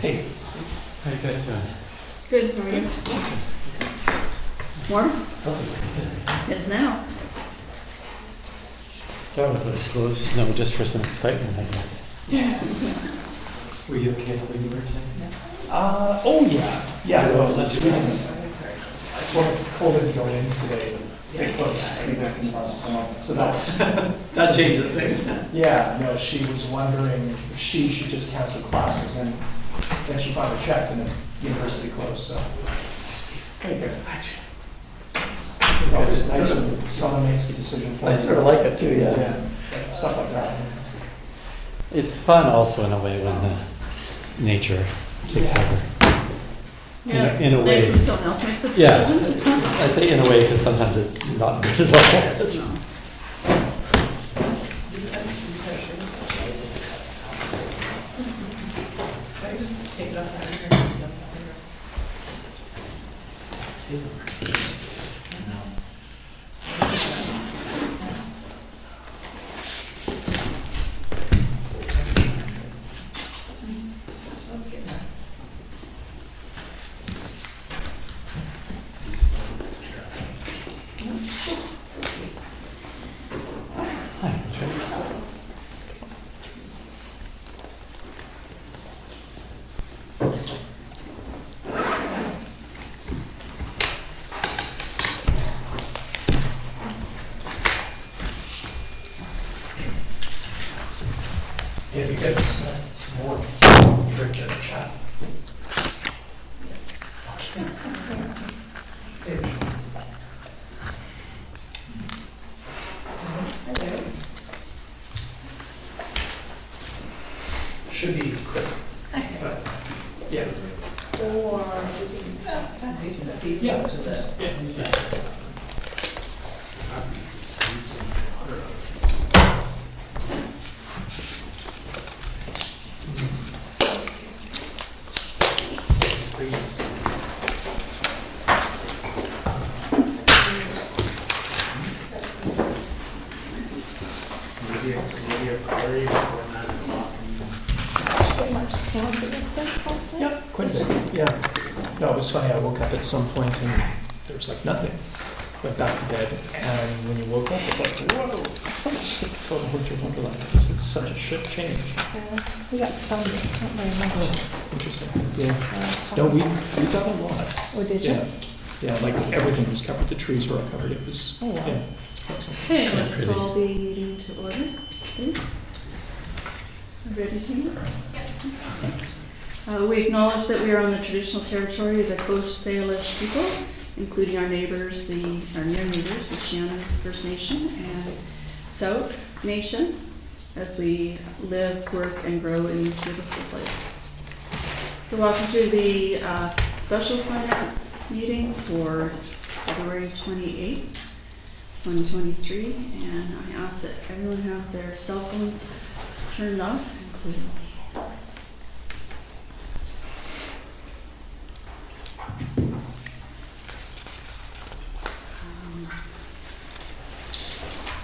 Hey. How you guys doing? Good, how are you? Warm? It is now. Started with a slow snow just for some excitement, I guess. Yeah. Were you okay when you were today? Oh yeah. Yeah, no, that's good. Well, COVID going in today, they closed. So that's, That changes things. yeah, no, she was wondering if she should just cancel classes, and then she finally checked and the university closed, so. Very good. It's always nice when someone makes the decision for you. I sort of like it too, yeah. Yeah, stuff like that. It's fun also in a way when nature takes Yeah. over. Yes, In a way. nice when someone else makes a Yeah. decision. I say in a way because sometimes it's not good at all. No. Hi, Trace. If you get some more drink in the chat. Should be quick. But, yeah. Or we can see Yeah. some of the. Yeah. Maybe a flurry before 9 o'clock. Pretty much sound of this also. Yep, quite a bit, yeah. No, it was funny, I woke up at some point and there was like nothing. Went back to bed, and when you woke up, it's like, whoa, I just thought of Winter Wonderland. This is such a shit change. We got some, not very much. Interesting, yeah. No, we got a lot. Oh, did you? Yeah, yeah, like everything was covered, the trees were covered, it was, Oh, wow. yeah, it's quite something. Okay, Quite let's pretty. call the meeting to order, please. Ready to? We acknowledge that we are on the traditional territory of the Coast Salish people, including our neighbors, our near neighbors, the Shannon First Nation and Sauk Nation, as we live, work, and grow in this beautiful place. So welcome to the special finance meeting for February 28th, 2023, and I ask that everyone have their cell phones turned off, including me.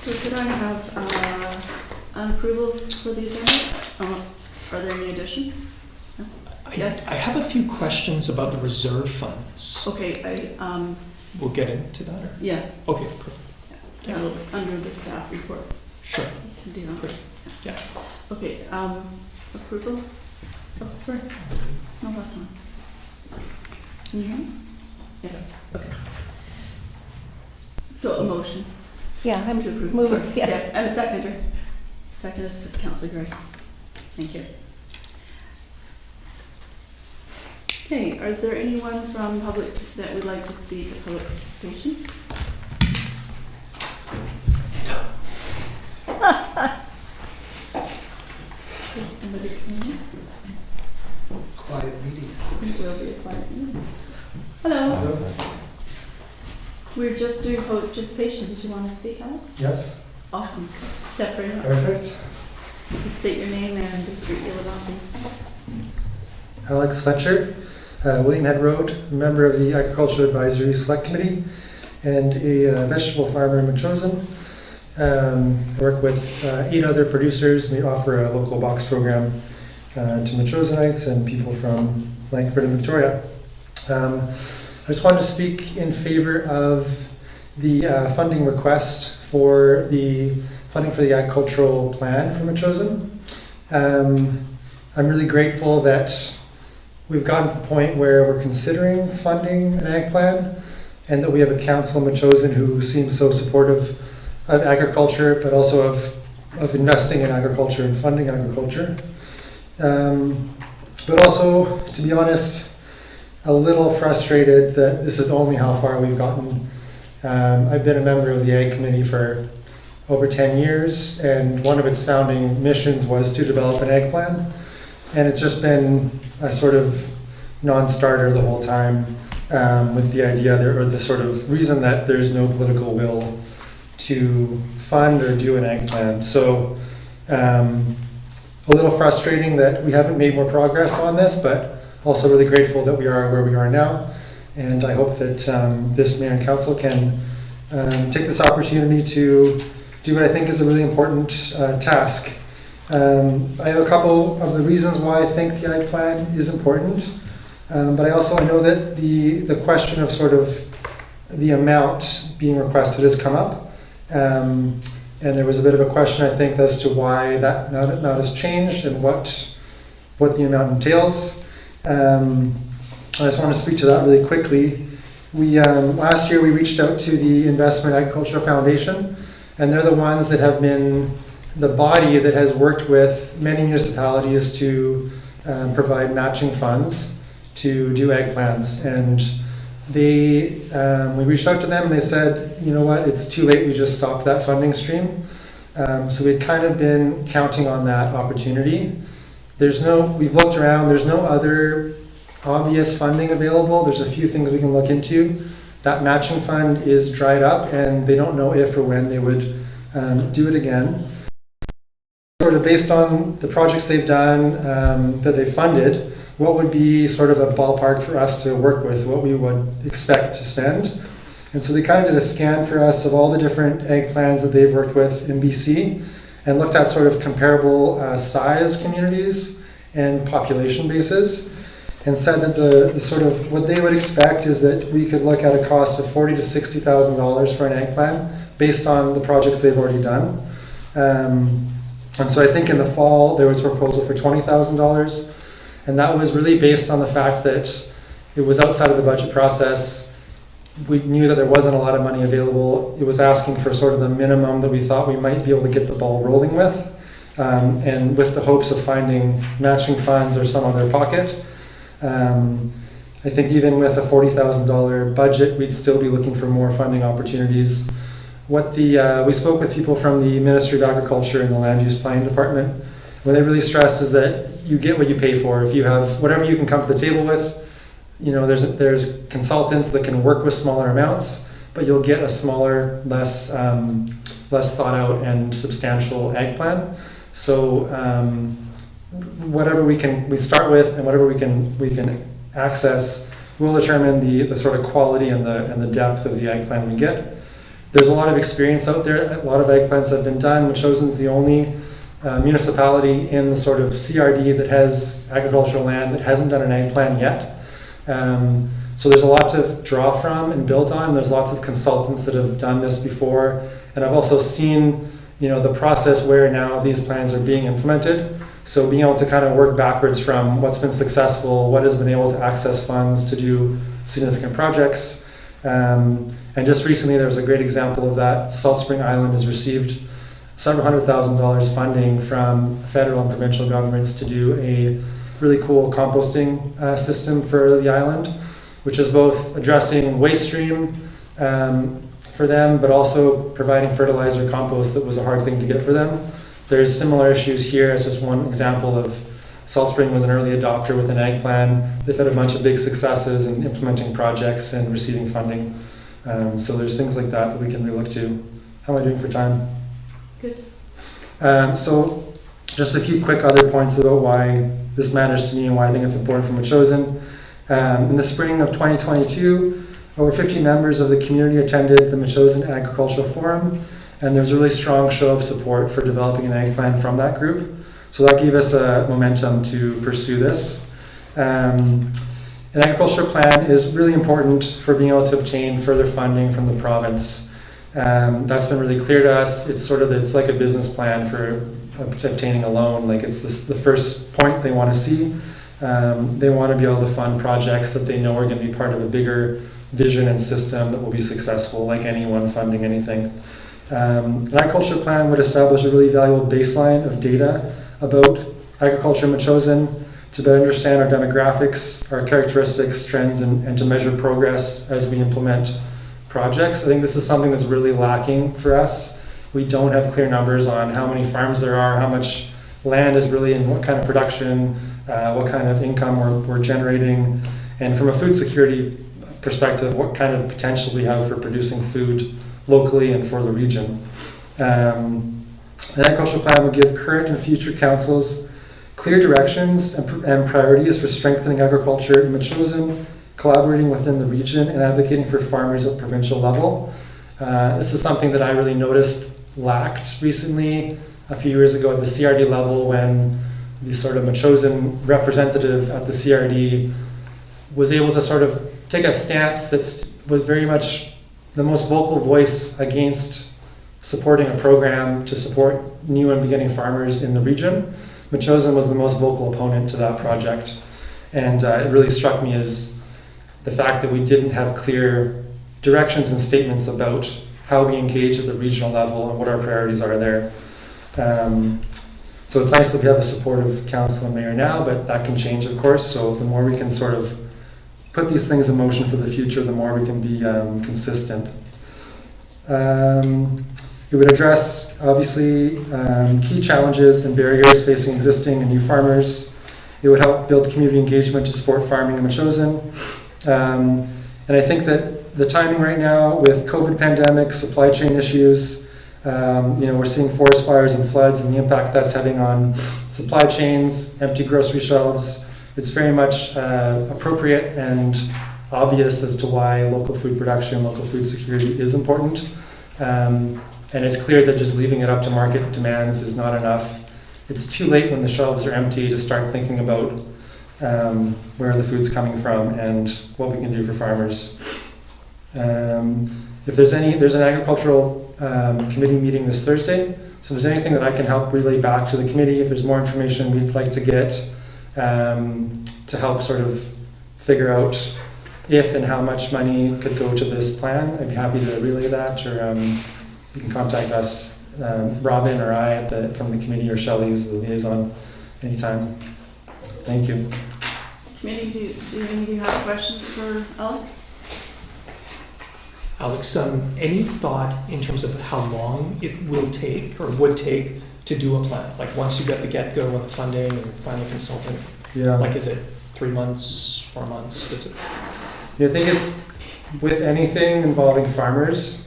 So could I have an approval for the agenda? Are there any additions? No? Yes. I have a few questions about the reserve funds. Okay, We'll get into that, or? yes, Okay, perfect, under the staff report. sure, Can do that. Great. yeah. Okay, approval? Oh, sorry. No, that's on. Can you hear me? Yes, okay. So a motion Yeah, I'm to approve. moving, Sorry. yes. And a seconder. Second is Councillor Gray. Thank you. Okay, is there anyone from public that would like to speak at public participation? Is there somebody coming in? Quiet meeting. It will be a quiet meeting. Hello. We're just doing public participation. Did you want to speak, Alex? Yes, Awesome. Step right up. perfect. State your name and the street you live on, please. Alex Fletcher, William Head Road, member of the Agricultural Advisory Select Committee, and a vegetable farmer in Machosen. I work with 8 other producers. We offer a local box program to Metchosenites and people from Langford and Victoria. I just wanted to speak in favor of the funding request for the funding for the agricultural plan for Metchosen. I'm really grateful that we've gotten to the point where we're considering funding an ag plan, and that we have a council in Metchosen who seems so supportive of agriculture, but also of investing in agriculture and funding agriculture. But also, to be honest, a little frustrated that this is only how far we've gotten. I've been a member of the Ag Committee for over 10 years, and one of its founding missions was to develop an ag plan. And it's just been a sort of non-starter the whole time, with the idea there, or the sort of reason that there's no political will to fund or do an ag plan. So a little frustrating that we haven't made more progress on this, but also really grateful that we are where we are now. And I hope that this mayor and council can take this opportunity to do what I think is a really important task. I have a couple of the reasons why I think the ag plan is important, but I know that the question of sort of the amount being requested has come up. And there was a bit of a question, I think, as to why that amount has changed and what the amount entails. I just want to speak to that really quickly. We last year we reached out to the Investment Agricultural Foundation, and they're the ones that have been the body that has worked with many municipalities to provide matching funds to do ag plans. And we reached out to them and they said, you know what, it's too late, we just stopped that funding stream. So we'd kind of been counting on that opportunity. We've looked around, there's no other obvious funding available. There's a few things we can look into. That matching fund is dried up and they don't know if or when they would do it again. Sort of based on the projects they've done, that they funded, what would be sort of a ballpark for us to work with, what we would expect to spend. And so they kind of did a scan for us of all the different ag plans that they've worked with in BC and looked at sort of comparable size communities and population bases, and said that the sort of what they would expect is that we could look at a cost of $40,000 to $60,000 for an ag plan based on the projects they've already done. And so I think in the fall there was a proposal for $20,000, and that was really based on the fact that it was outside of the budget process. We knew that there wasn't a lot of money available. It was asking for sort of the minimum that we thought we might be able to get the ball rolling with, and with the hopes of finding matching funds or some other pocket. I think even with a $40,000 budget, we'd still be looking for more funding opportunities. We spoke with people from the Ministry of Agriculture and the Land Use Planning Department. What they really stress is that you get what you pay for. If you have whatever you can come to the table with, you know, there's consultants that can work with smaller amounts, but you'll get a smaller, less thought out and substantial ag plan. So whatever we start with and whatever we can access will determine the sort of quality and the depth of the ag plan we get. There's a lot of experience out there. A lot of ag plans have been done. Metchosen's the only municipality in the sort of CRD that has agricultural land that hasn't done an ag plan yet. So there's a lot to draw from and build on. There's lots of consultants that have done this before, and I've also seen, you know, the process where now these plans are being implemented. So being able to kind of work backwards from what's been successful, what has been able to access funds to do significant projects. And just recently there was a great example of that. Salt Spring Island has received several $100,000 funding from federal and provincial governments to do a really cool composting system for the island, which is both addressing waste stream for them, but also providing fertilizer compost that was a hard thing to get for them. There's similar issues here. It's just one example of Salt Spring was an early adopter with an ag plan. They've had a bunch of big successes in implementing projects and receiving funding. So there's things like that we can relook to. How am I doing for time? Good. So just a few quick other points about why this matters to me and why I think it's important for Metchosen. In the spring of 2022, over 50 members of the community attended the Metchosen Agricultural Forum, and there's a really strong show of support for developing an ag plan from that group. So that gave us a momentum to pursue this. An agriculture plan is really important for being able to obtain further funding from the province. That's been really clear to us. It's like a business plan for obtaining a loan. Like it's the first point they want to see. They want to be able to fund projects that they know are going to be part of a bigger vision and system that will be successful, like anyone funding anything. An agriculture plan would establish a really valuable baseline of data about agriculture in Metchosin to better understand our demographics, our characteristics, trends, and to measure progress as we implement projects. I think this is something that's really lacking for us. We don't have clear numbers on how many farms there are, how much land is really in what kind of production, what kind of income we're generating, and from a food security perspective, what kind of potential we have for producing food locally and for the region. An agricultural plan would give current and future councils clear directions and priorities for strengthening agriculture in Metchosin, collaborating within the region, and advocating for farmers at provincial level. This is something that I really noticed lacked recently a few years ago at the CRD level, when the sort of Metchosin representative at the CRD was able to sort of take a stance that was very much the most vocal voice against supporting a program to support new and beginning farmers in the region. Metchosin was the most vocal opponent to that project. And it really struck me as the fact that we didn't have clear directions and statements about how we engage at the regional level and what our priorities are there. So it's nice that we have a supportive council and mayor now, but that can change, of course. So the more we can sort of put these things in motion for the future, the more we can be consistent. It would address, obviously, key challenges and barriers facing existing and new farmers. It would help build community engagement to support farming in Metchosin. And I think that the timing right now with COVID pandemic, supply chain issues, we're seeing forest fires and floods and the impact that's having on supply chains, empty grocery shelves. It's very much appropriate and obvious as to why local food production, local food security is important. And it's clear that just leaving it up to market demands is not enough. It's too late when the shelves are empty to start thinking about where the food's coming from and what we can do for farmers. If there's an agricultural committee meeting this Thursday, so if there's anything that I can help relay back to the committee, if there's more information we'd like to get to help sort of figure out if and how much money could go to this plan, I'd be happy to relay that, or you can contact us, Robin or I from the committee, or Shelley, who's the liaison, anytime. Thank you. Committee, do any of you have questions for Alex? Alex, any thought in terms of how long it will take or would take to do a plan? Like once you get the get-go and the funding and find a consultant, Yeah. like is it 3 months, 4 months? Does it? I think it's with anything involving farmers,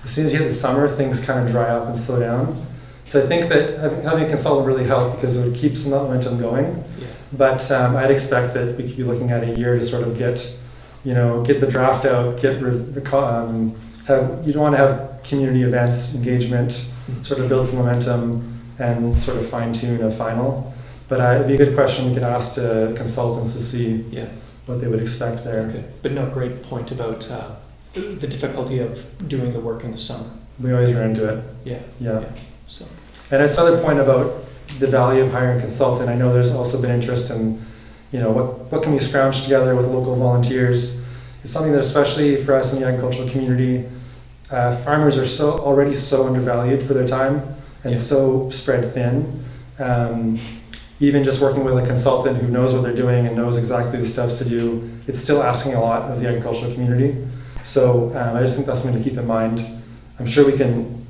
as soon as you hit the summer, things kind of dry up and slow down. So I think that having a consultant really helped because it would keep some momentum going. Yeah. But I'd expect that we could be looking at a year to sort of get the draft out, you don't want to have community events, engagement, sort of build some momentum and sort of fine tune a final. But it'd be a good question we could ask to consultants to see what they would expect there. Okay. But no, great point about the difficulty of doing the work in the summer. We always run into it. Yeah. So. And it's another point about the value of hiring a consultant. I know there's also been interest in, what can we scrounge together with local volunteers. It's something that, especially for us in the agricultural community, farmers are already so undervalued for their time and so spread thin. Even just working with a consultant who knows what they're doing and knows exactly the steps to do, it's still asking a lot of the agricultural community. So I just think that's something to keep in mind. I'm sure we can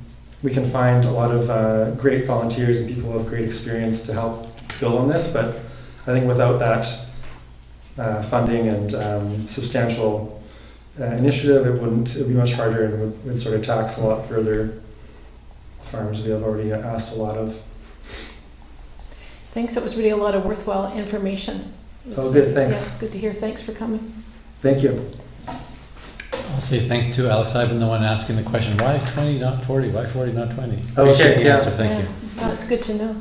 find a lot of great volunteers and people who have great experience to help build on this, but I think without that funding and substantial initiative, it would be much harder and would sort of tax a lot further farms we have already asked a lot of. Thanks, it was really a lot of worthwhile information. Oh, good, thanks. Yeah, good to hear. Thanks for coming. Thank you. I'll say thanks to Alex. I've been the one asking the question, why 20, not 40? Why 40, not 20? Okay, Appreciate the yeah. answer. Thank you. That's good to know.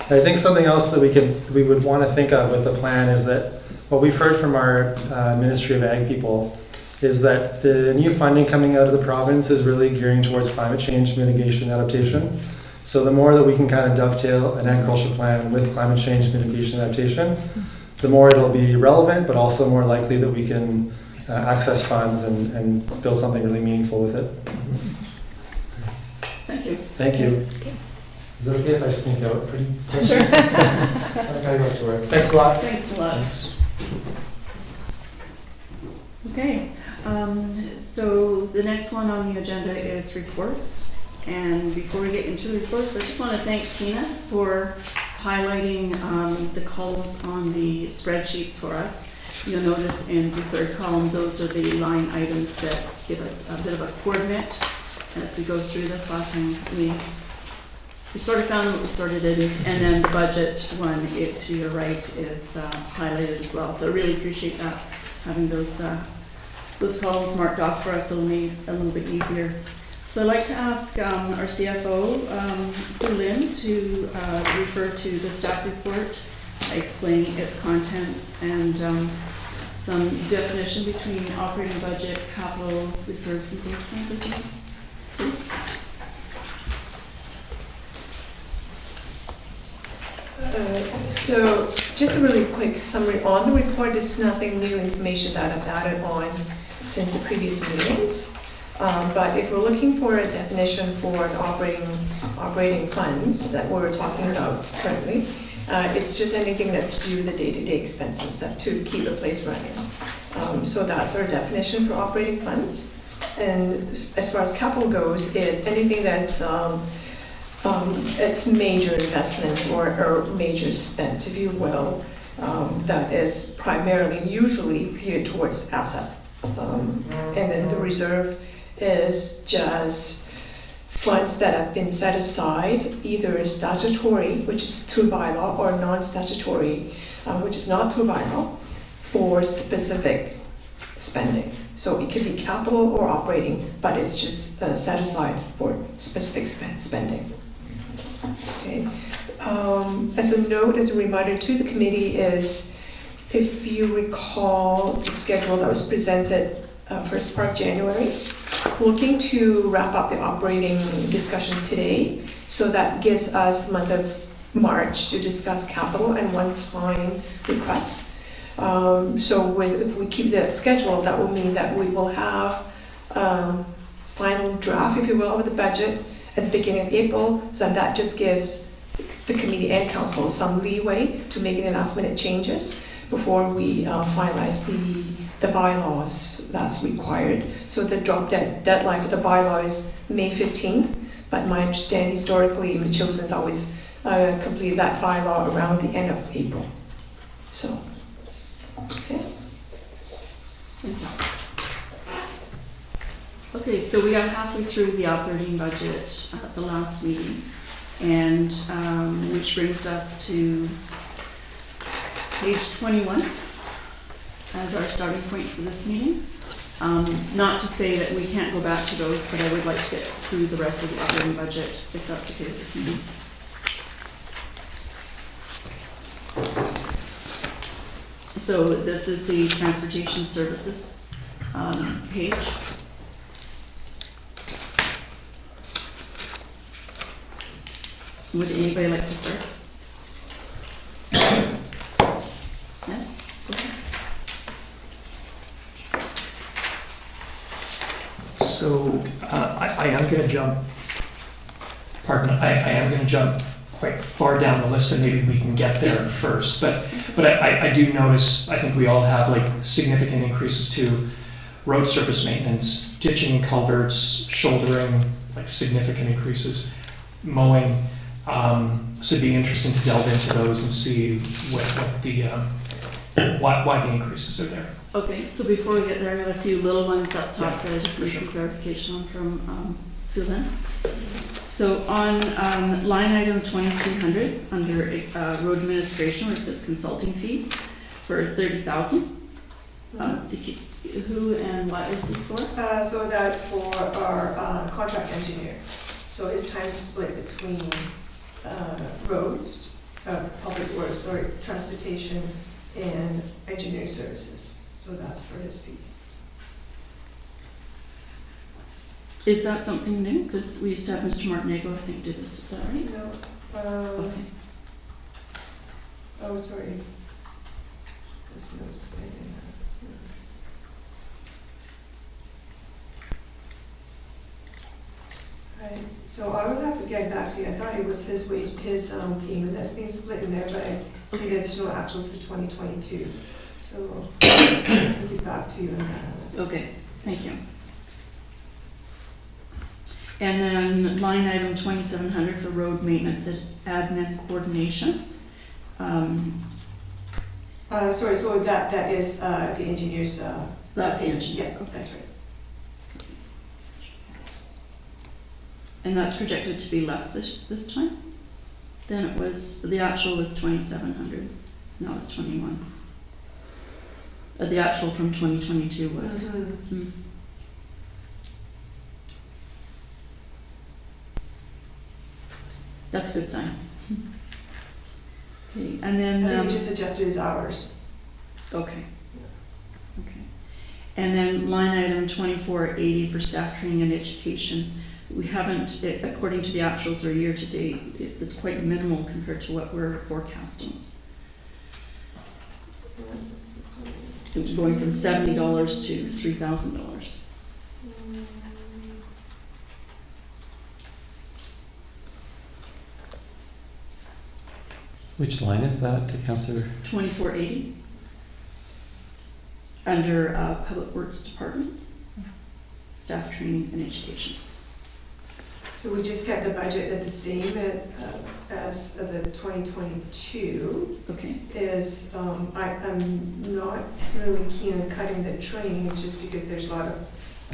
I think something else that we would want to think of with the plan is that what we've heard from our Ministry of Ag people is that the new funding coming out of the province is really gearing towards climate change mitigation adaptation. So the more that we can kind of dovetail an agriculture plan with climate change mitigation adaptation, the more it'll be relevant, but also more likely that we can access funds and build something really meaningful with it. Thank you. Thank you. Is it okay if I sneak out pretty quick? I gotta go to work. Thanks a lot. Thanks a lot. Okay, so the next one on the agenda is reports. And before we get into the reports, I just want to thank Tina for highlighting the columns on the spreadsheets for us. You'll notice in the third column, those are the line items that give us a bit of a coordinate as we go through this. Last time we sort of found what we sorted in, and then the budget one, to your right, is highlighted as well. So I really appreciate that, having those columns marked off for us. It'll make it a little bit easier. So I'd like to ask our CFO, Sue Lynn, to refer to the staff report, explaining its contents and some definition between operating budget, capital reserves, and those kinds of things. Please. So just a really quick summary on the report. It's nothing new information that I've added on since the previous meetings. But if we're looking for a definition for the operating funds that we're talking about currently, it's just anything that's due the day-to-day expenses that to keep the place running. So that's our definition for operating funds. And as far as capital goes, it's anything that's it's major investment or major spent, if you will, that is primarily usually geared towards asset. And then the reserve is just funds that have been set aside, either statutory, which is through bylaw, or non-statutory, which is not through bylaw, for specific spending. So it could be capital or operating, but it's just set aside for specific spending. Okay. As a note, as a reminder to the committee is, if you recall the schedule that was presented first part of January, looking to wrap up the operating discussion today. So that gives us the month of March to discuss capital and one-time requests. So if we keep the schedule, that will mean that we will have final draft, if you will, of the budget at the beginning of April. So that just gives the committee and council some leeway to make any last-minute changes before we finalize the bylaws that's required. So the drop deadline for the bylaw is May 15th, but my understanding historically, the Chosen's always completed that bylaw around the end of April. So, okay. Okay, so we are halfway through the operating budget at the last meeting, and which brings us to page 21 as our starting point for this meeting. Not to say that we can't go back to those, but I would like to get through the rest of the operating budget, if that's okay with you. So this is the transportation services page. Would anybody like to start? Yes? Go ahead. So I am going to jump, pardon, I am going to jump quite far down the list, and maybe we can get there first. But I do notice, I think we all have like significant increases to road surface maintenance, ditching and culverts, shouldering, like significant increases, mowing. So it'd be interesting to delve into those and see what the why the increases are there. Okay, so before we get there, I got a few little ones up top that I just need some clarification on from Sylvan. So on line item 2300 under road administration, where it says consulting fees for 30,000. Who and what is this for? So that's for our contract engineer. So it's time to split between roads public works or transportation and engineering services. So that's for his fees. Is that something new? Because we used to have Mr. Martinego, I think, do this, is that right? No, Okay. oh, sorry. There's no spending. Right, so I will have to get back to you. I thought it was his wage, his payment that's being split in there, but I see that there's no actuals for 2022. So I'll get back to you on that. Okay, thank you. And then line item 2700 for road maintenance and admin coordination. Sorry, so that is the engineer's. That's the engineer. Yeah, that's right. And that's projected to be less this time than it was, the actual was 2,700, now it's 21. The actual from 2022 was. Mhm. That's a good sign. Okay, and then, I think we just adjusted his hours. okay. Okay. And then line item 2480 for staff training and education. We haven't, according to the actuals or year to date, it's quite minimal compared to what we're forecasting. It was going from $70 to $3,000. Which line is that, Councillor? 2480 under Public Works Department, staff training and education. So we just kept the budget at the same as the 2022. Okay. Is, I'm not really keen on cutting the training, it's just because there's a lot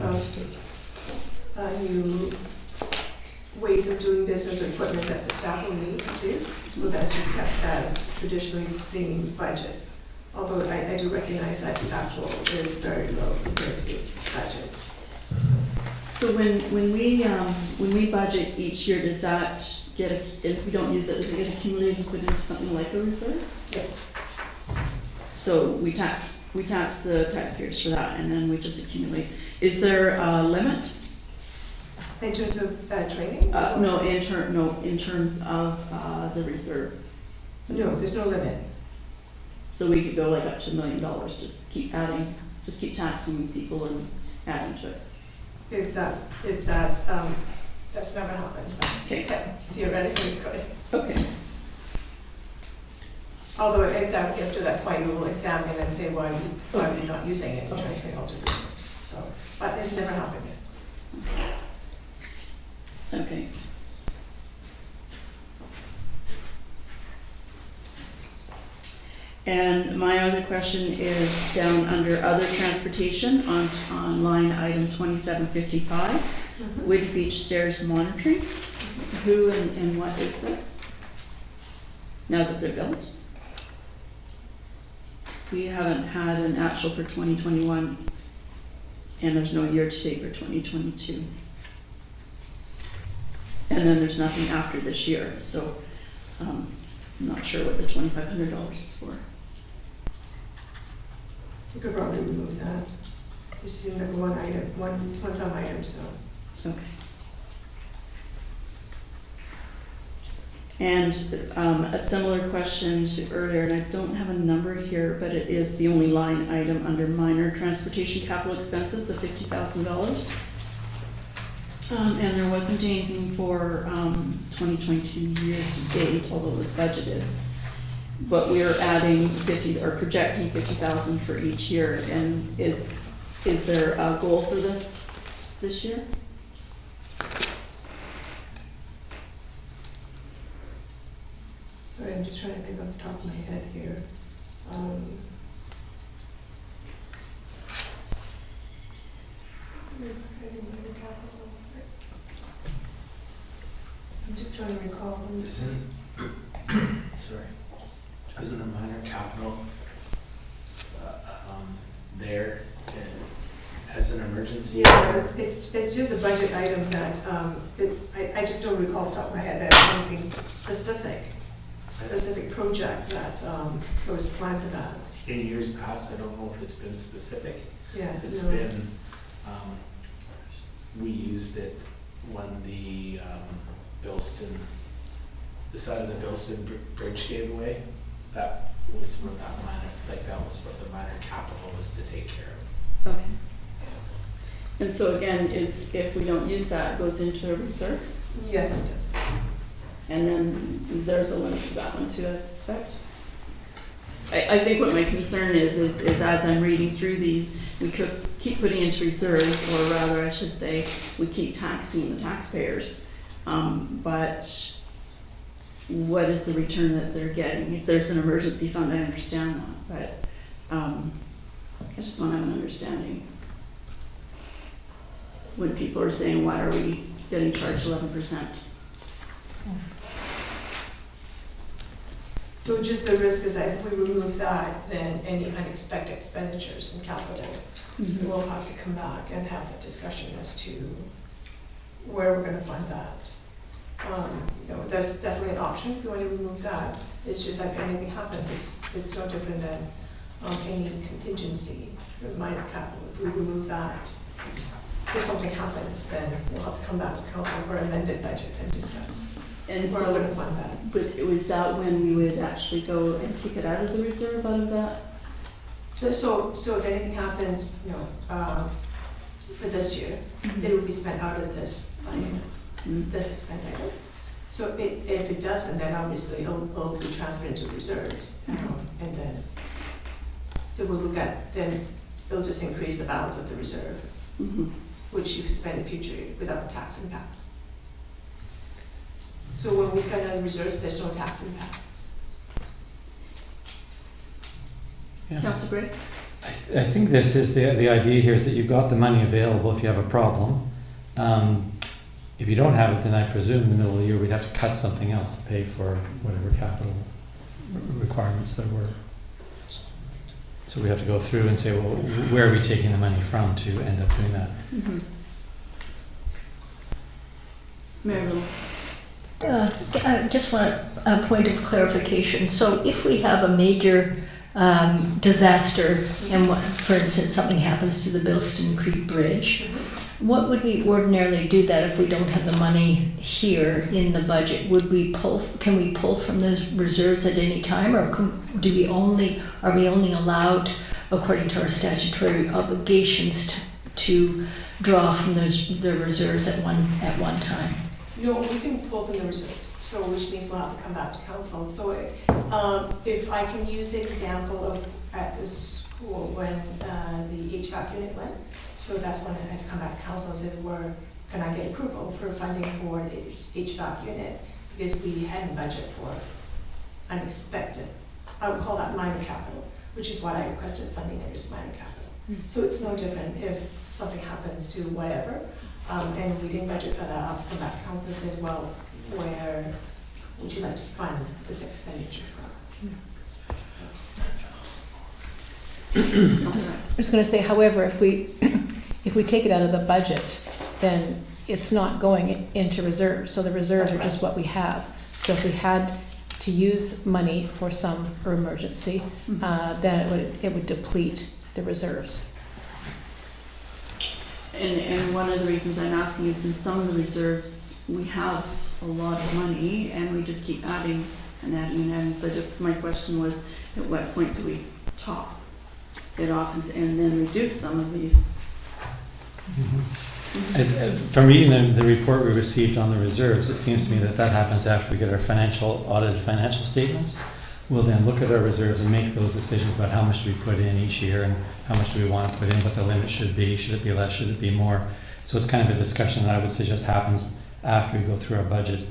of new ways of doing business or equipment that the staff will need to do. So that's just kept as traditionally the same budget. Although I do recognize that the actual is very low compared to the budget. So when we budget each year, does that get, if we don't use it, does it get accumulated and put into something like a reserve? Yes. So we tax the taxpayers for that, and then we just accumulate. Is there a limit? In terms of training? No, in terms of the reserves. No, there's no limit. So we could go like up to $1 million, just keep adding, just keep taxing people and adding to it. If that's never happened. Okay. Theoretically, it could. Okay. Although if that gets to that point, we will examine and say, why are you not using it and transferring all to the reserves? So, but it's never happened yet. Okay. And my other question is down under other transportation on line item 2755, Wood Beach Stairs monitoring. Who and what is this? Now that they're built? We haven't had an actual for 2021, and there's no year-to-date for 2022. And then there's nothing after this year, so I'm not sure what the $2,500 is for. You could probably remove that. Just seemed like one-time item, so. Okay. And a similar question to earlier, and I don't have a number here, but it is the only line item under minor transportation capital expenses of $50,000. And there wasn't anything for 2022 year to date, although it was budgeted. But we are adding 50 or projecting 50,000 for each year. And is there a goal for this year? Sorry, I'm just trying to think off the top of my head here. I'm just trying to recall. Isn't a minor capital there as an emergency? Yeah, it's just a budget item that, I just don't recall off the top of my head that anything specific specific project that was planned for that? In years past, I don't know if it's been specific. Yeah. It's no. been, we used it when the side of the Billston Bridge gave away. That was what that minor, that was what the minor capital was to take care of. Okay. And so again, if we don't use that, it goes into a reserve, Yes, it does. and then there's a limit to that one too, I suspect. I think what my concern is as I'm reading through these, we could keep putting into reserves, or rather I should say, we keep taxing the taxpayers. But what is the return that they're getting? If there's an emergency fund, I understand that, but I just want to have an understanding. When people are saying, why are we getting charged 11%? So just the risk is that if we remove that, then any unexpected expenditures in capital, we'll have to come back and have a discussion as to where we're gonna fund that. That's definitely an option if you want to remove that. It's just like if anything happens, it's no different than any contingency for minor capital. If we remove that, if something happens, then we'll have to come back to council for amended budget and discuss. And Where so, we're gonna fund that. but was that when we would actually go and kick it out of the reserve out of that? So if anything happens, for this year, it would be spent out of this line, this expense item. So if it doesn't, then obviously it'll be transferred into reserves, and then, so we'll look at, then it'll just increase the balance of the reserve, which you could spend in future without tax impact. So when we spend on reserves, there's no tax impact. Yeah. Councilor Gray? I think this is the idea here is that you've got the money available if you have a problem. If you don't have it, then I presume in the middle of the year we'd have to cut something else to pay for whatever capital requirements there were. So we have to go through and say, well, where are we taking the money from to end up doing that? Mary Lou? I just want a point of clarification. So if we have a major disaster, and for instance, something happens to the Billston Creek Bridge, what would we ordinarily do that if we don't have the money here in the budget? Can we pull from those reserves at any time, or are we only allowed, according to our statutory obligations, to draw from the reserves at one time? No, we can pull from the reserves, so which means we'll have to come back to council. So if I can use the example of at the school when the HVAC unit went, so that's when I had to come back to council and say, can I get approval for funding for the HVAC unit? Because we hadn't budgeted for unexpected. I would call that minor capital, which is why I requested funding under minor capital. So it's no different if something happens to whatever, and we didn't budget for that, I'll have to come back to council and say, well, where would you like to fund this expenditure from? I was going to say, however, if we take it out of the budget, then it's not going into reserves. So the reserves are just what we have. So if we had to use money for some emergency, then it would deplete the reserves. And one of the reasons I'm asking is in some of the reserves, we have a lot of money and we just keep adding and adding and adding. So just my question was, at what point do we top it off and then reduce some of these? From reading the report we received on the reserves, it seems to me that happens after we get our audited financial statements. We'll then look at our reserves and make those decisions about how much do we put in each year and how much do we want to put in, what the limit should be. Should it be less? Should it be more? So it's kind of a discussion that I would suggest happens after we go through our budget.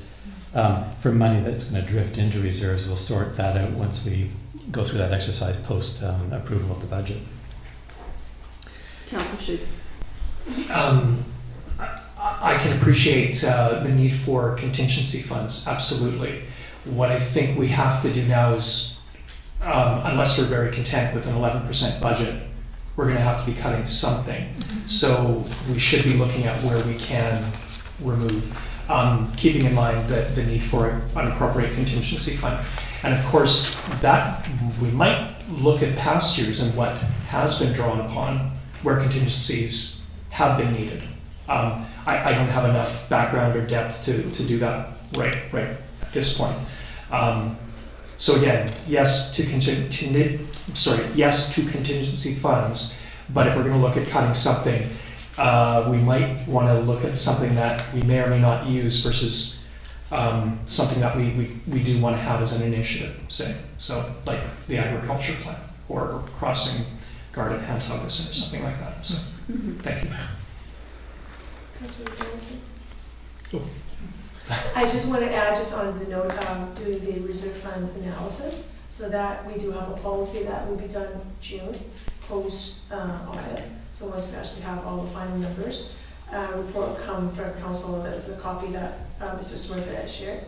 For money that's going to drift into reserves, we'll sort that out once we go through that exercise post approval of the budget. Councilor Shu. I can appreciate the need for contingency funds, absolutely. What I think we have to do now is, unless we're very content with an 11% budget, we're going to have to be cutting something. So we should be looking at where we can remove. keeping in mind the need for an appropriate contingency fund. And of course, that we might look at past years and what has been drawn upon where contingencies have been needed. I don't have enough background or depth to do that right at this point. So again, yes to contingency funds, but if we're going to look at cutting something, we might want to look at something that we may or may not use versus something that we do want to have as an initiative, say. So like the agriculture plan or crossing guard at Hans Haugesson or something like that. So thank you. I just want to add, just on the note of doing the reserve fund analysis, so that we do have a policy that will be done June, post audit. So once we actually have all the final numbers, report will come from council. That's a copy that Mr. Smith had shared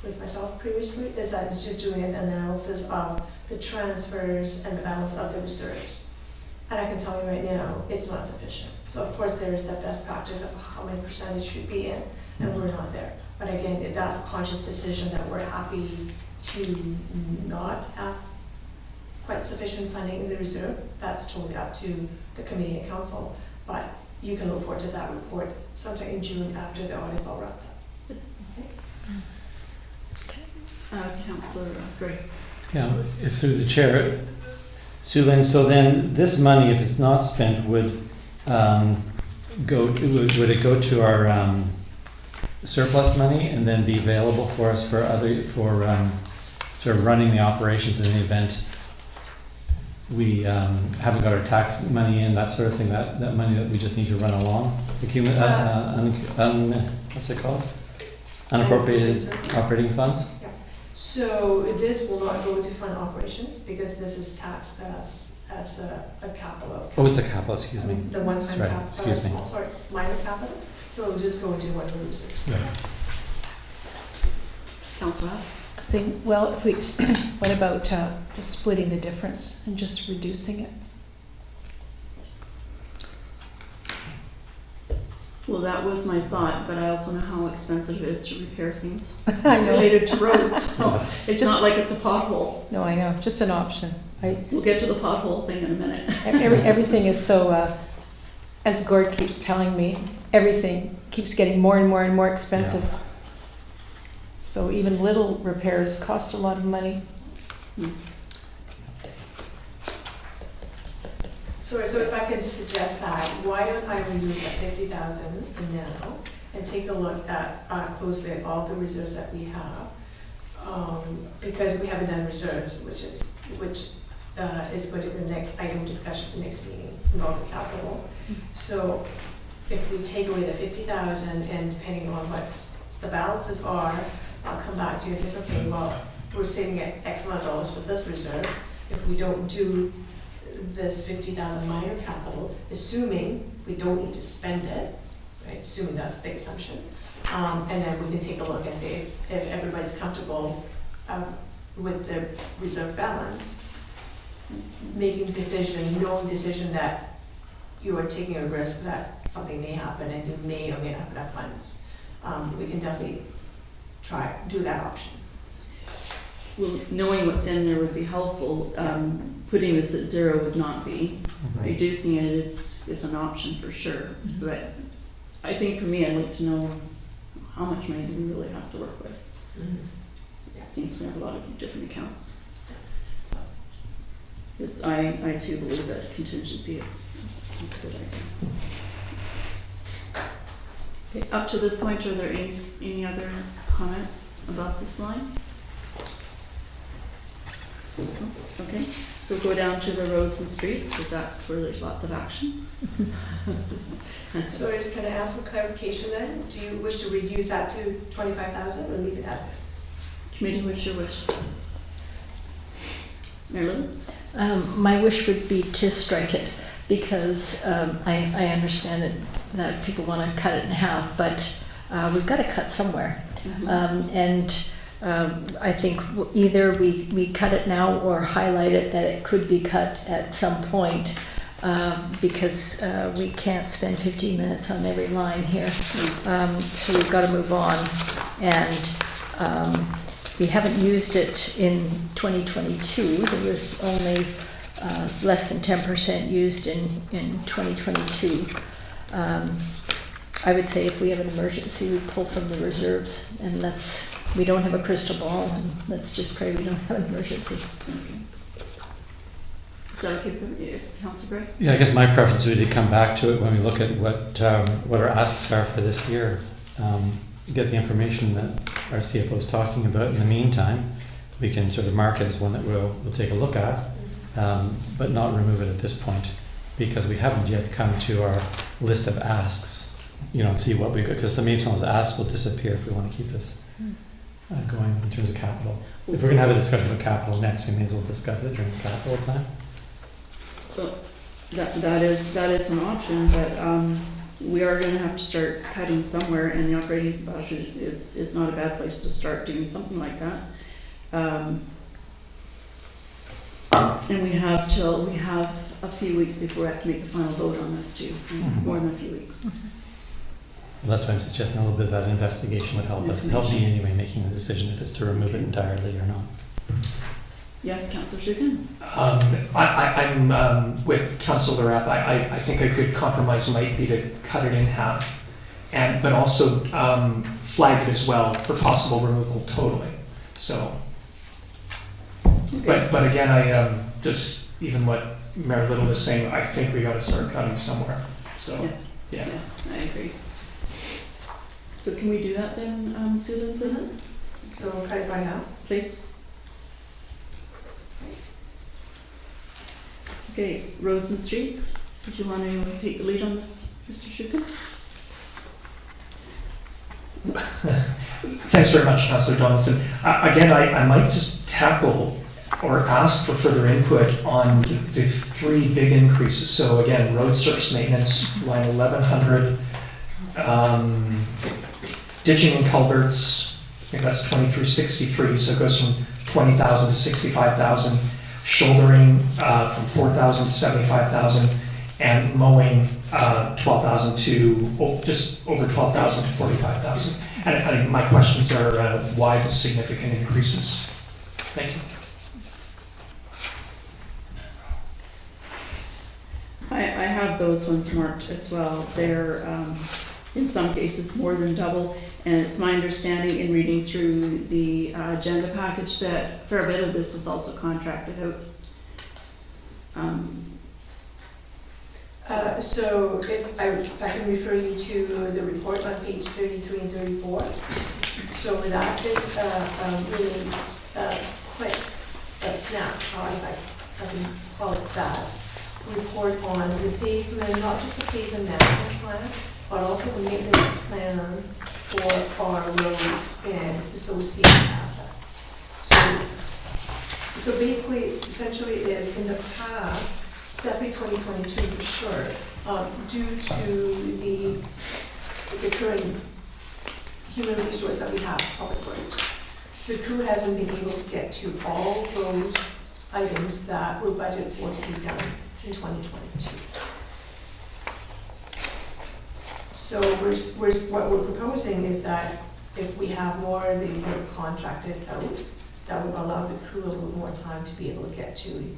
with myself previously, is that it's just doing an analysis of the transfers and the balance of the reserves. And I can tell you right now, it's not sufficient. So of course there is that best practice of how many percentage should be in, and we're not there. But again, if that's a conscious decision that we're happy to not have quite sufficient funding in the reserve, that's totally up to the committee and council. But you can look forward to that report sometime in June after the audit's all wrapped up. Councillor Gray. Yeah, if through the chair, Sue Lynn, so then this money, if it's not spent, would it go to our surplus money and then be available for us for sort of running the operations in the event we haven't got our tax money in, that sort of thing, that money that we just need to run along? What's it called? Unappropriated operating funds? So this will not go to fund operations because this is taxed as a capital. Oh, it's a capital, excuse me. The one-time Right, capital, excuse me. minor capital. So it'll just go into what we're using. Right. Councillor Howe. Saying, well, if we, what about just splitting the difference and just reducing it? Well, that was my thought, but I also know how expensive it is to repair things I know. related to roads. So it's Just- not like it's a pothole. No, I know, just an option. We'll get to the pothole thing in a minute. Everything is so, as Gord keeps telling me, everything keeps getting more and more and more expensive. So even little repairs cost a lot of money. So if I can suggest that, why don't I remove that 50,000 now and take a look at closely at all the reserves that we have, because we haven't done reserves, which is going to be the next item of discussion for next meeting involving capital. So if we take away the 50,000 and depending on what the balances are, I'll come back to you and say, okay, well, we're saving X amount of dollars for this reserve. If we don't do this 50,000 minor capital, assuming we don't need to spend it, right? Assuming that's the big assumption, and then we can take a look and see if everybody's comfortable with the reserve balance, making decision, knowing decision that you are taking a risk that something may happen and you may or may not have enough funds. We can definitely do that option. Well, knowing what's in there would be helpful. Putting this at zero would not be. Reducing it is an option for sure. But I think for me, I'd like to know how much money do we really have to work with. It seems we have a lot of different accounts. So I too believe that contingency is a good idea. Okay, up to this point, are there any other comments about this line? Okay, so go down to the roads and streets, because that's where there's lots of action. So I just kind of ask for clarification then. Do you wish to reduce that to 25,000 or leave it as is? Committee, what's your wish? Marilyn? My wish would be to strike it because I understand that people want to cut it in half, but we've got to cut somewhere. I think either we cut it now or highlight it that it could be cut at some point. because we can't spend 15 minutes on every line here. So we've got to move on. And we haven't used it in 2022. There was only less than 10% used in 2022. I would say if we have an emergency, we pull from the reserves, and we don't have a crystal ball, and let's just pray we don't have an emergency. Is that okay for you, Councillor Gray? Yeah, I guess my preference would be to come back to it when we look at what our asks are for this year. Get the information that our CFO is talking about. In the meantime, we can sort of mark it as one that we'll take a look at, but not remove it at this point, because we haven't yet come to our list of asks, and see what we got, because maybe some of those asks will disappear if we want to keep this going in terms of capital. If we're going to have a discussion about capital next, we may as well discuss it during the capital time. Well, that is an option, but we are going to have to start cutting somewhere, and the operating budget is not a bad place to start doing something like that. And we have a few weeks before we have to make the final vote on this too, more than a few weeks. Well, that's why I'm suggesting a little bit of that investigation would help me anyway, making the decision if it's to remove it entirely or not. Yes, Councillor Shukin? I'm with Councillor Rapp. I think a good compromise might be to cut it in half, but also flag it as well for possible removal totally. So, Okay. but again, I just even what Mayor Little was saying, I think we got to start cutting somewhere. So, yeah. I agree. So can we do that then, Susan, please? So cut it by half. Please. Okay, roads and streets. Did you want to take the lead on this, Mr. Shukin? Thanks very much, Councillor Donaldson. Again, I might just tackle or ask for further input on the three big increases. So again, road surface maintenance, line 1100, ditching and culverts, I think that's 2363, so it goes from 20,000 to 65,000. Shouldering from 4,000 to 75,000, and mowing 12,000 to just over 12,000 to 45,000. And my questions are why the significant increases? Thank you. I have those ones marked as well. They're in some cases more than double, and it's my understanding in reading through the agenda package that a fair bit of this is also contracted out. So if I can refer you to the report on page 33 and 34. So that is really quite a snapshot, if I can call it that, report on the pavement, not just the pavement management plan, but also the maintenance plan for our roads and associated assets. So basically, essentially it is in the past, definitely 2022 for sure, due to the current human resource that we have, public works, the crew hasn't been able to get to all those items that were budgeted for to be done in 2022. So what we're proposing is that if we have more of the work contracted out, that would allow the crew a little more time to be able to get to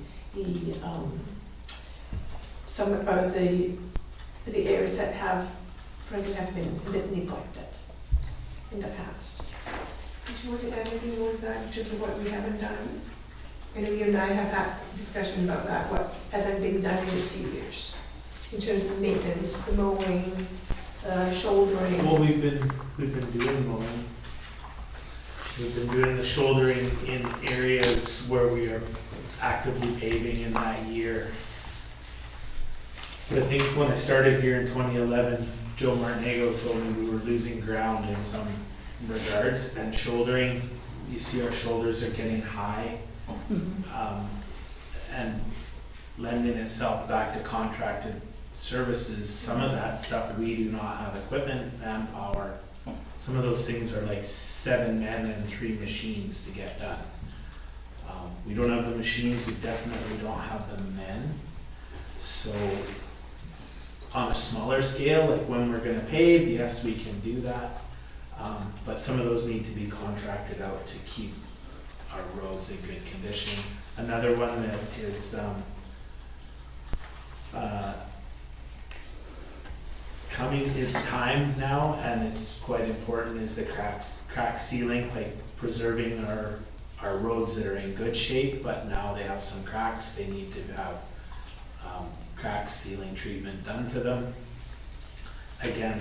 some of the areas that frankly have been a bit neglected in the past. Did you want to add anything more to that in terms of what we haven't done? I know you and I have had discussion about that, what hasn't been done in a few years, in terms of maintenance, the mowing, shouldering. Well, we've been doing mowing. We've been doing the shouldering in areas where we are actively paving in that year. I think when I started here in 2011, Joe Martinego told me we were losing ground in some regards, and shouldering, you see our shoulders are getting high, and lending itself back to contracted services. Some of that stuff we do not have equipment, manpower. Some of those things are like 7 men and 3 machines to get done. We don't have the machines, we definitely don't have the men. So on a smaller scale, like when we're gonna pave, yes, we can do that. But some of those need to be contracted out to keep our roads in good condition. Another one that is, coming, is time now, and it's quite important, is the crack sealing, like preserving our roads that are in good shape, but now they have some cracks, they need to have crack sealing treatment done to them. Again,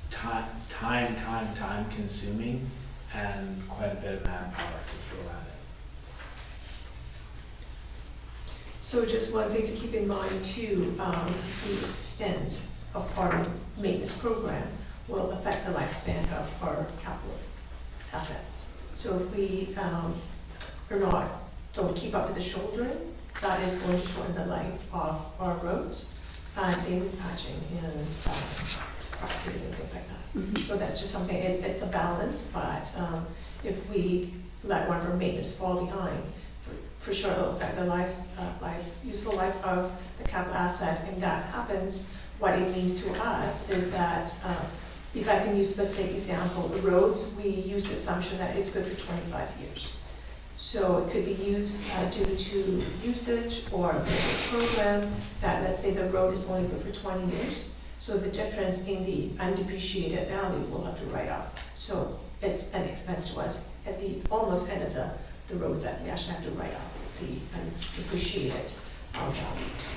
time consuming, and quite a bit of manpower to throw at it. So just one thing to keep in mind too, the extent of our maintenance program will affect the lifespan of our capital assets. So if we don't keep up with the shouldering, that is going to shorten the life of our roads. Same with patching and crack sealing and things like that. So that's just something, it's a balance, but if we let one of our maintenance fall behind, for sure it'll affect the useful life of the capital asset. And that happens, what it means to us is that, if I can use a specific example, the roads, we use the assumption that it's good for 25 years. So it could be used due to usage or maintenance program, that let's say the road is only good for 20 years. So the difference in the undepreciated value we'll have to write off. So it's an expense to us at the almost end of the road that we actually have to write off the undepreciated values.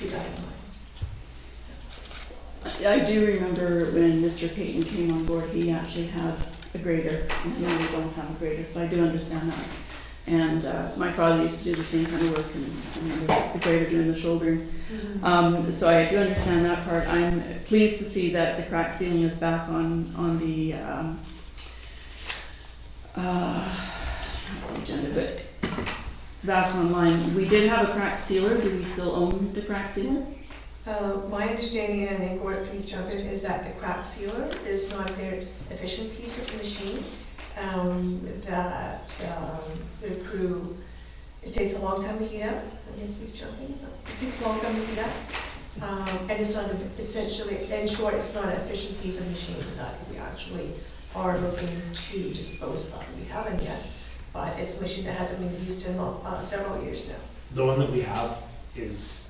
Keep that in mind. I do remember when Mr. Payton came on board, he actually had a grader, and now we don't have a grader, so I do understand that. And my father used to do the same kind of work, and I remember the grader doing the shouldering. So I do understand that part. I'm pleased to see that the crack sealing is back on the agenda, but back online. We did have a crack sealer. Do we still own the crack sealer? My understanding, and Gordon, please jump in, is that the crack sealer is not a very efficient piece of the machine. That the crew, it takes a long time to heat up. Please jump in. It takes a long time to heat up, and it's not essentially, in short, it's not an efficient piece of machine that we actually are looking to dispose of. We haven't yet, but it's a machine that hasn't been used in several years now. The one that we have is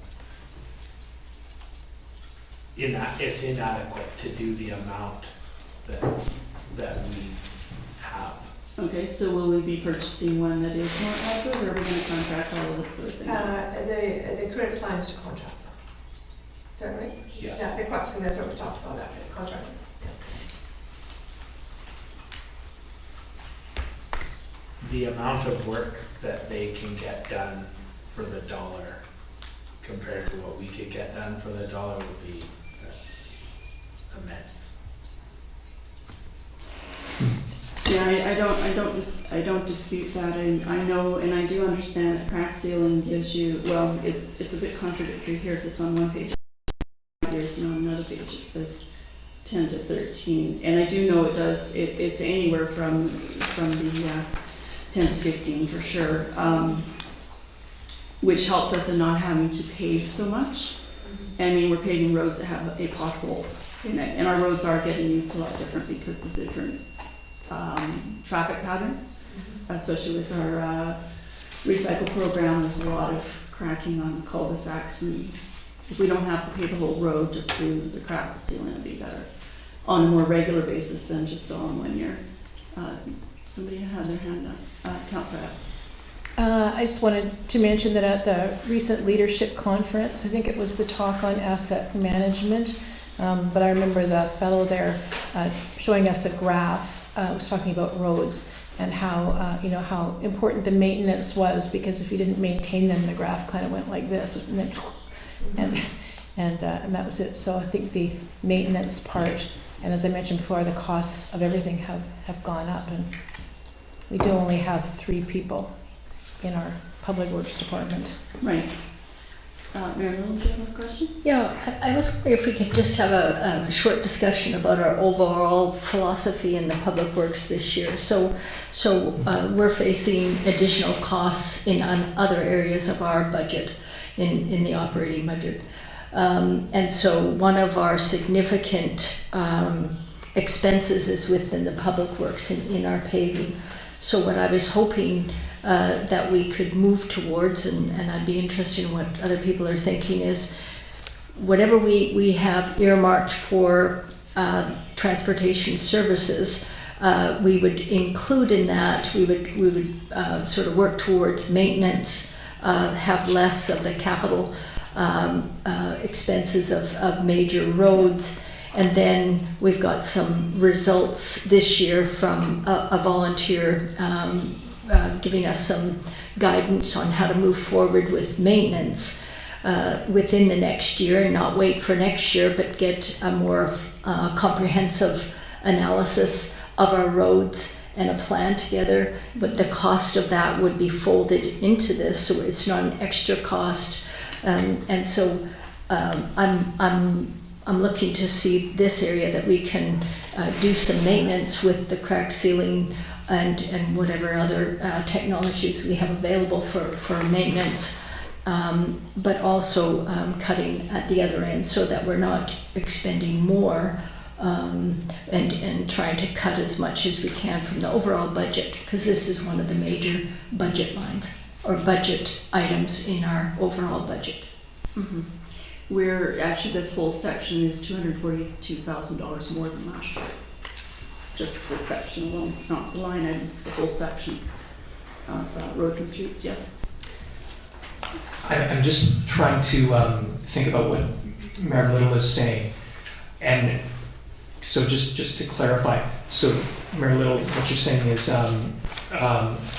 it's inadequate to do the amount that we have. Okay, so will we be purchasing one that is more adequate, or are we going to contract all of this sort of thing? The current plan is to contract. Is that right? Yeah. Yeah, the crack sealing, that's what we talked about, that contract. The amount of work that they can get done for the dollar compared to what we could get done for the dollar would be immense. Yeah, I don't dispute that, and I know, and I do understand that crack sealing gives you, well, it's a bit contradictory here, because on one page, years, and on another page it says 10 to 13, and I do know it does, it's anywhere from the 10 to 15 for sure, which helps us in not having to pave so much. I mean, we're paving roads that have a pothole in it, and our roads are getting used a lot different because of different traffic patterns, especially with our recycle program. There's a lot of cracking on cul-de-sacs, and if we don't have to pave the whole road, just do the crack sealing would be better on a more regular basis than just on 1 year. Somebody had their hand up. Councillor. I just wanted to mention that at the recent leadership conference, I think it was the talk on asset management, but I remember the fellow there showing us a graph, was talking about roads and how, how important the maintenance was, because if you didn't maintain them, the graph kind of went like this, and that was it. So I think the maintenance part, and as I mentioned before, the costs of everything have gone up, and we do only have 3 people in our public works department. Right. Marilyn, do you have a question? Yeah, I was wondering if we could just have a short discussion about our overall philosophy in the public works this year. So we're facing additional costs in other areas of our budget. in the operating budget. And so one of our significant expenses is within the public works in our paving. So what I was hoping that we could move towards, and I'd be interested in what other people are thinking, is whatever we have earmarked for transportation services, we would include in that, we would sort of work towards maintenance, have less of the capital expenses of major roads. And then we've got some results this year from a volunteer giving us some guidance on how to move forward with maintenance within the next year, and not wait for next year, but get a more comprehensive analysis of our roads and a plan together. But the cost of that would be folded into this, so it's not an extra cost. And so I'm looking to see this area that we can do some maintenance with the crack sealing and whatever other technologies we have available for maintenance, but also cutting at the other end so that we're not expending more, and trying to cut as much as we can from the overall budget, because this is one of the major budget lines or budget items in our overall budget. Mhm. We're, actually, this whole section is $242,000 more than last year. Just this section alone, not the line items, the whole section of roads and streets, yes. I'm just trying to think about what Mayor Little is saying. And so just to clarify, so Mayor Little, what you're saying is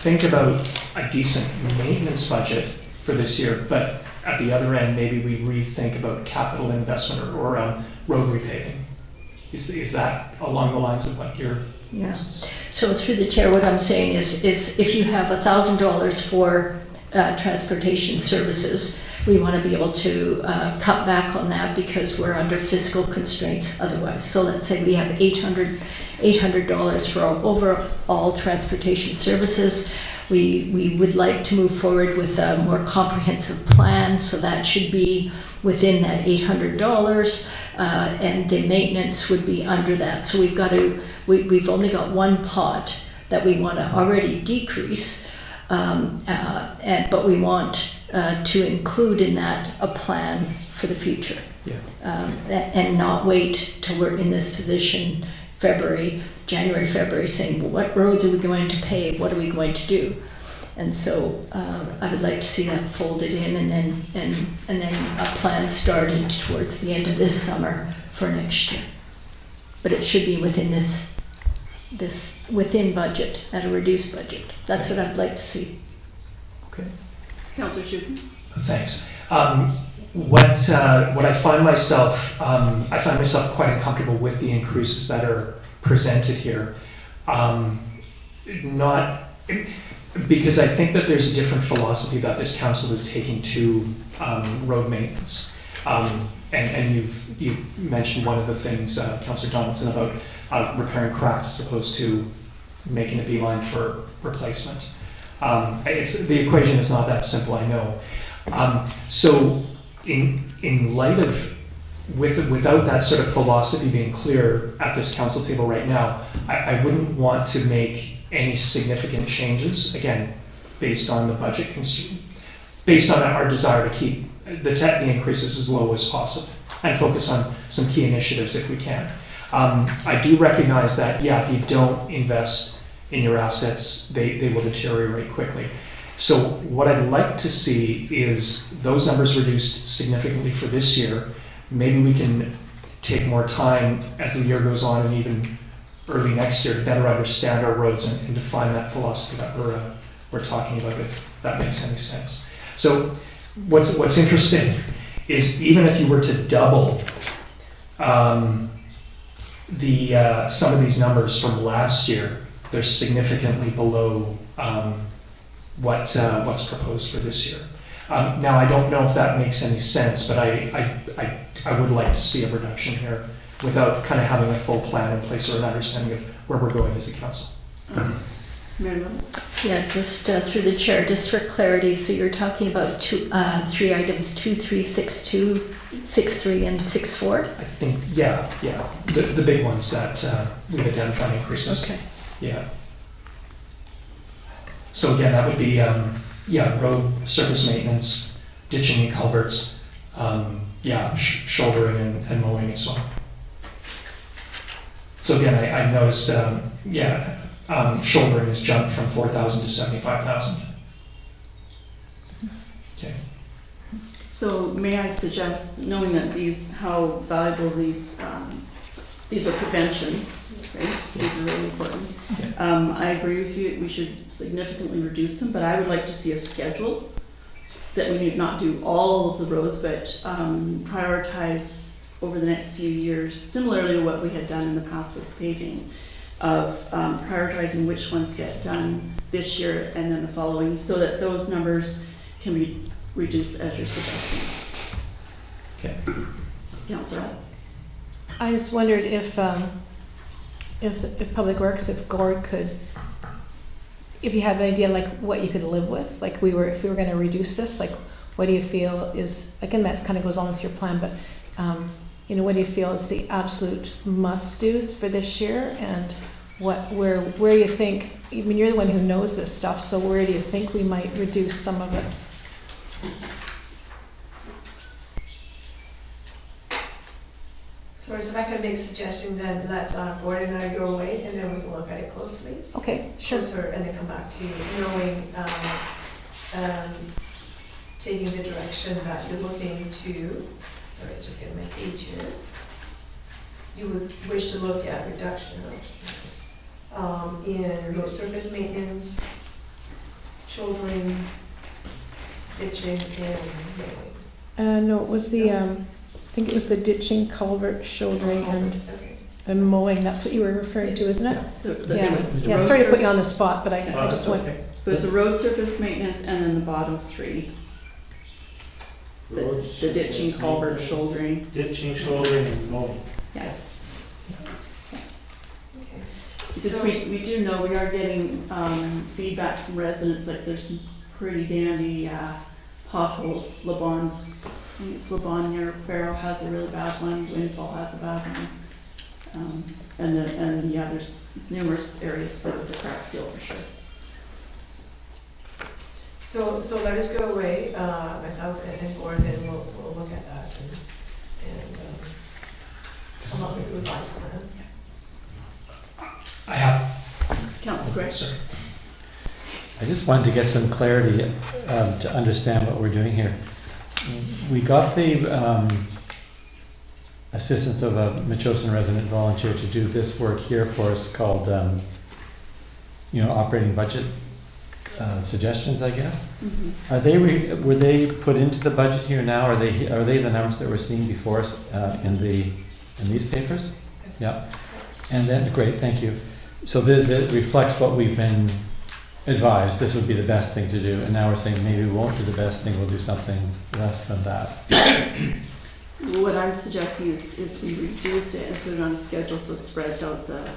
think about a decent maintenance budget for this year, but at the other end, maybe we rethink about capital investment or road repaving. Is that along the lines of what you're... Yeah. So through the chair, what I'm saying is if you have $1,000 for transportation services, we want to be able to cut back on that because we're under fiscal constraints otherwise. So let's say we have $800 for our overall transportation services. We would like to move forward with a more comprehensive plan, so that should be within that $800, and the maintenance would be under that. So we've only got one pot that we want to already decrease, but we want to include in that a plan for the future. Yeah. And not wait till we're in this position January, February, saying, well, what roads are we going to pave? What are we going to do? And so I would like to see that folded in, and then a plan started towards the end of this summer for next year. But it should be within this within budget, at a reduced budget. That's what I'd like to see. Okay. Councillor Schuppen? Thanks. What I find myself quite uncomfortable with the increases that are presented here. Not because I think that there's a different philosophy that this council is taking to road maintenance. And you've mentioned one of the things, Councillor Donaldson, about repairing cracks as opposed to making a beeline for replacement. The equation is not that simple, I know. So in light of, without that sort of philosophy being clear at this council table right now, I wouldn't want to make any significant changes, again, based on the budget constraint, based on our desire to keep the increases as low as possible and focus on some key initiatives if we can. I do recognize that, yeah, if you don't invest in your assets, they will deteriorate quickly. So what I'd like to see is those numbers reduced significantly for this year. Maybe we can take more time as the year goes on and even early next year to better understand our roads and define that philosophy that we're talking about, if that makes any sense. So what's interesting is even if you were to double some of these numbers from last year, they're significantly below what's proposed for this year. Now, I don't know if that makes any sense, but I would like to see a reduction here without kind of having a full plan in place or an understanding of where we're going as a council. Mary Lou? Yeah, just through the chair, just for clarity, so you're talking about three items, 2, 3, 6, 2, 6, 3, and 6, 4? I think, yeah, the big ones that we've identified increases. Okay. Yeah. So again, that would be, road surface maintenance, ditching and culverts, shouldering and mowing and so on. So again, I noticed, shouldering has jumped from 4,000 to 75,000. Okay. So may I suggest, knowing that how valuable these are preventions, right? These are really important. Okay. I agree with you, we should significantly reduce them, but I would like to see a schedule that we need not do all of the roads, but prioritize over the next few years, similarly to what we had done in the past with paving, of prioritizing which ones get done this year and then the following, so that those numbers can be reduced as you're suggesting. Okay. Councillor? I just wondered if Public Works, if Gord could, if you have an idea like what you could live with, like if we were going to reduce this, like what do you feel is, again, that kind of goes on with your plan, but what do you feel is the absolute must-dos for this year, and where you think, I mean, you're the one who knows this stuff, so where do you think we might reduce some of it? So if I could make a suggestion, then let Gordon and I go away, and then we can look at it closely. Okay, sure. Closer, and then come back to you, knowing, taking the direction that you're looking to, sorry, just getting my page here. You would wish to look at reduction in road surface maintenance, shouldering, ditching, and mowing. No, it was the, I think it was the ditching, culvert, shouldering, and mowing. That's what you were referring to, isn't it? Yeah, sorry to put you on the spot, but I just want. Okay. It was the road surface maintenance and then the bottom three. The ditching, culvert, shouldering. Ditching, shouldering, and mowing. Yeah. Okay. Because So- we do know we are getting feedback from residents that there's some pretty dandy potholes. LeBon's, I think it's LeBon near Barrow has a really bad one, Windfall has a bad one. There's numerous areas with the crack seal for sure. So let us go away, myself and Gordon, and we'll look at that and come up with a revised plan. I have, Councillor Gray? sorry. I just wanted to get some clarity to understand what we're doing here. We got the assistance of a Metchosin resident volunteer to do this work here for us called, operating budget suggestions, I guess. Mhm. Are they were they put into the budget here now? Are they the numbers that we're seeing before us in these papers? Yeah. And then great, thank you. So that reflects what we've been advised. This would be the best thing to do, and now we're saying maybe we won't do the best thing. We'll do something less than that. What I'm suggesting is we reduce it and put it on a schedule so it spreads out the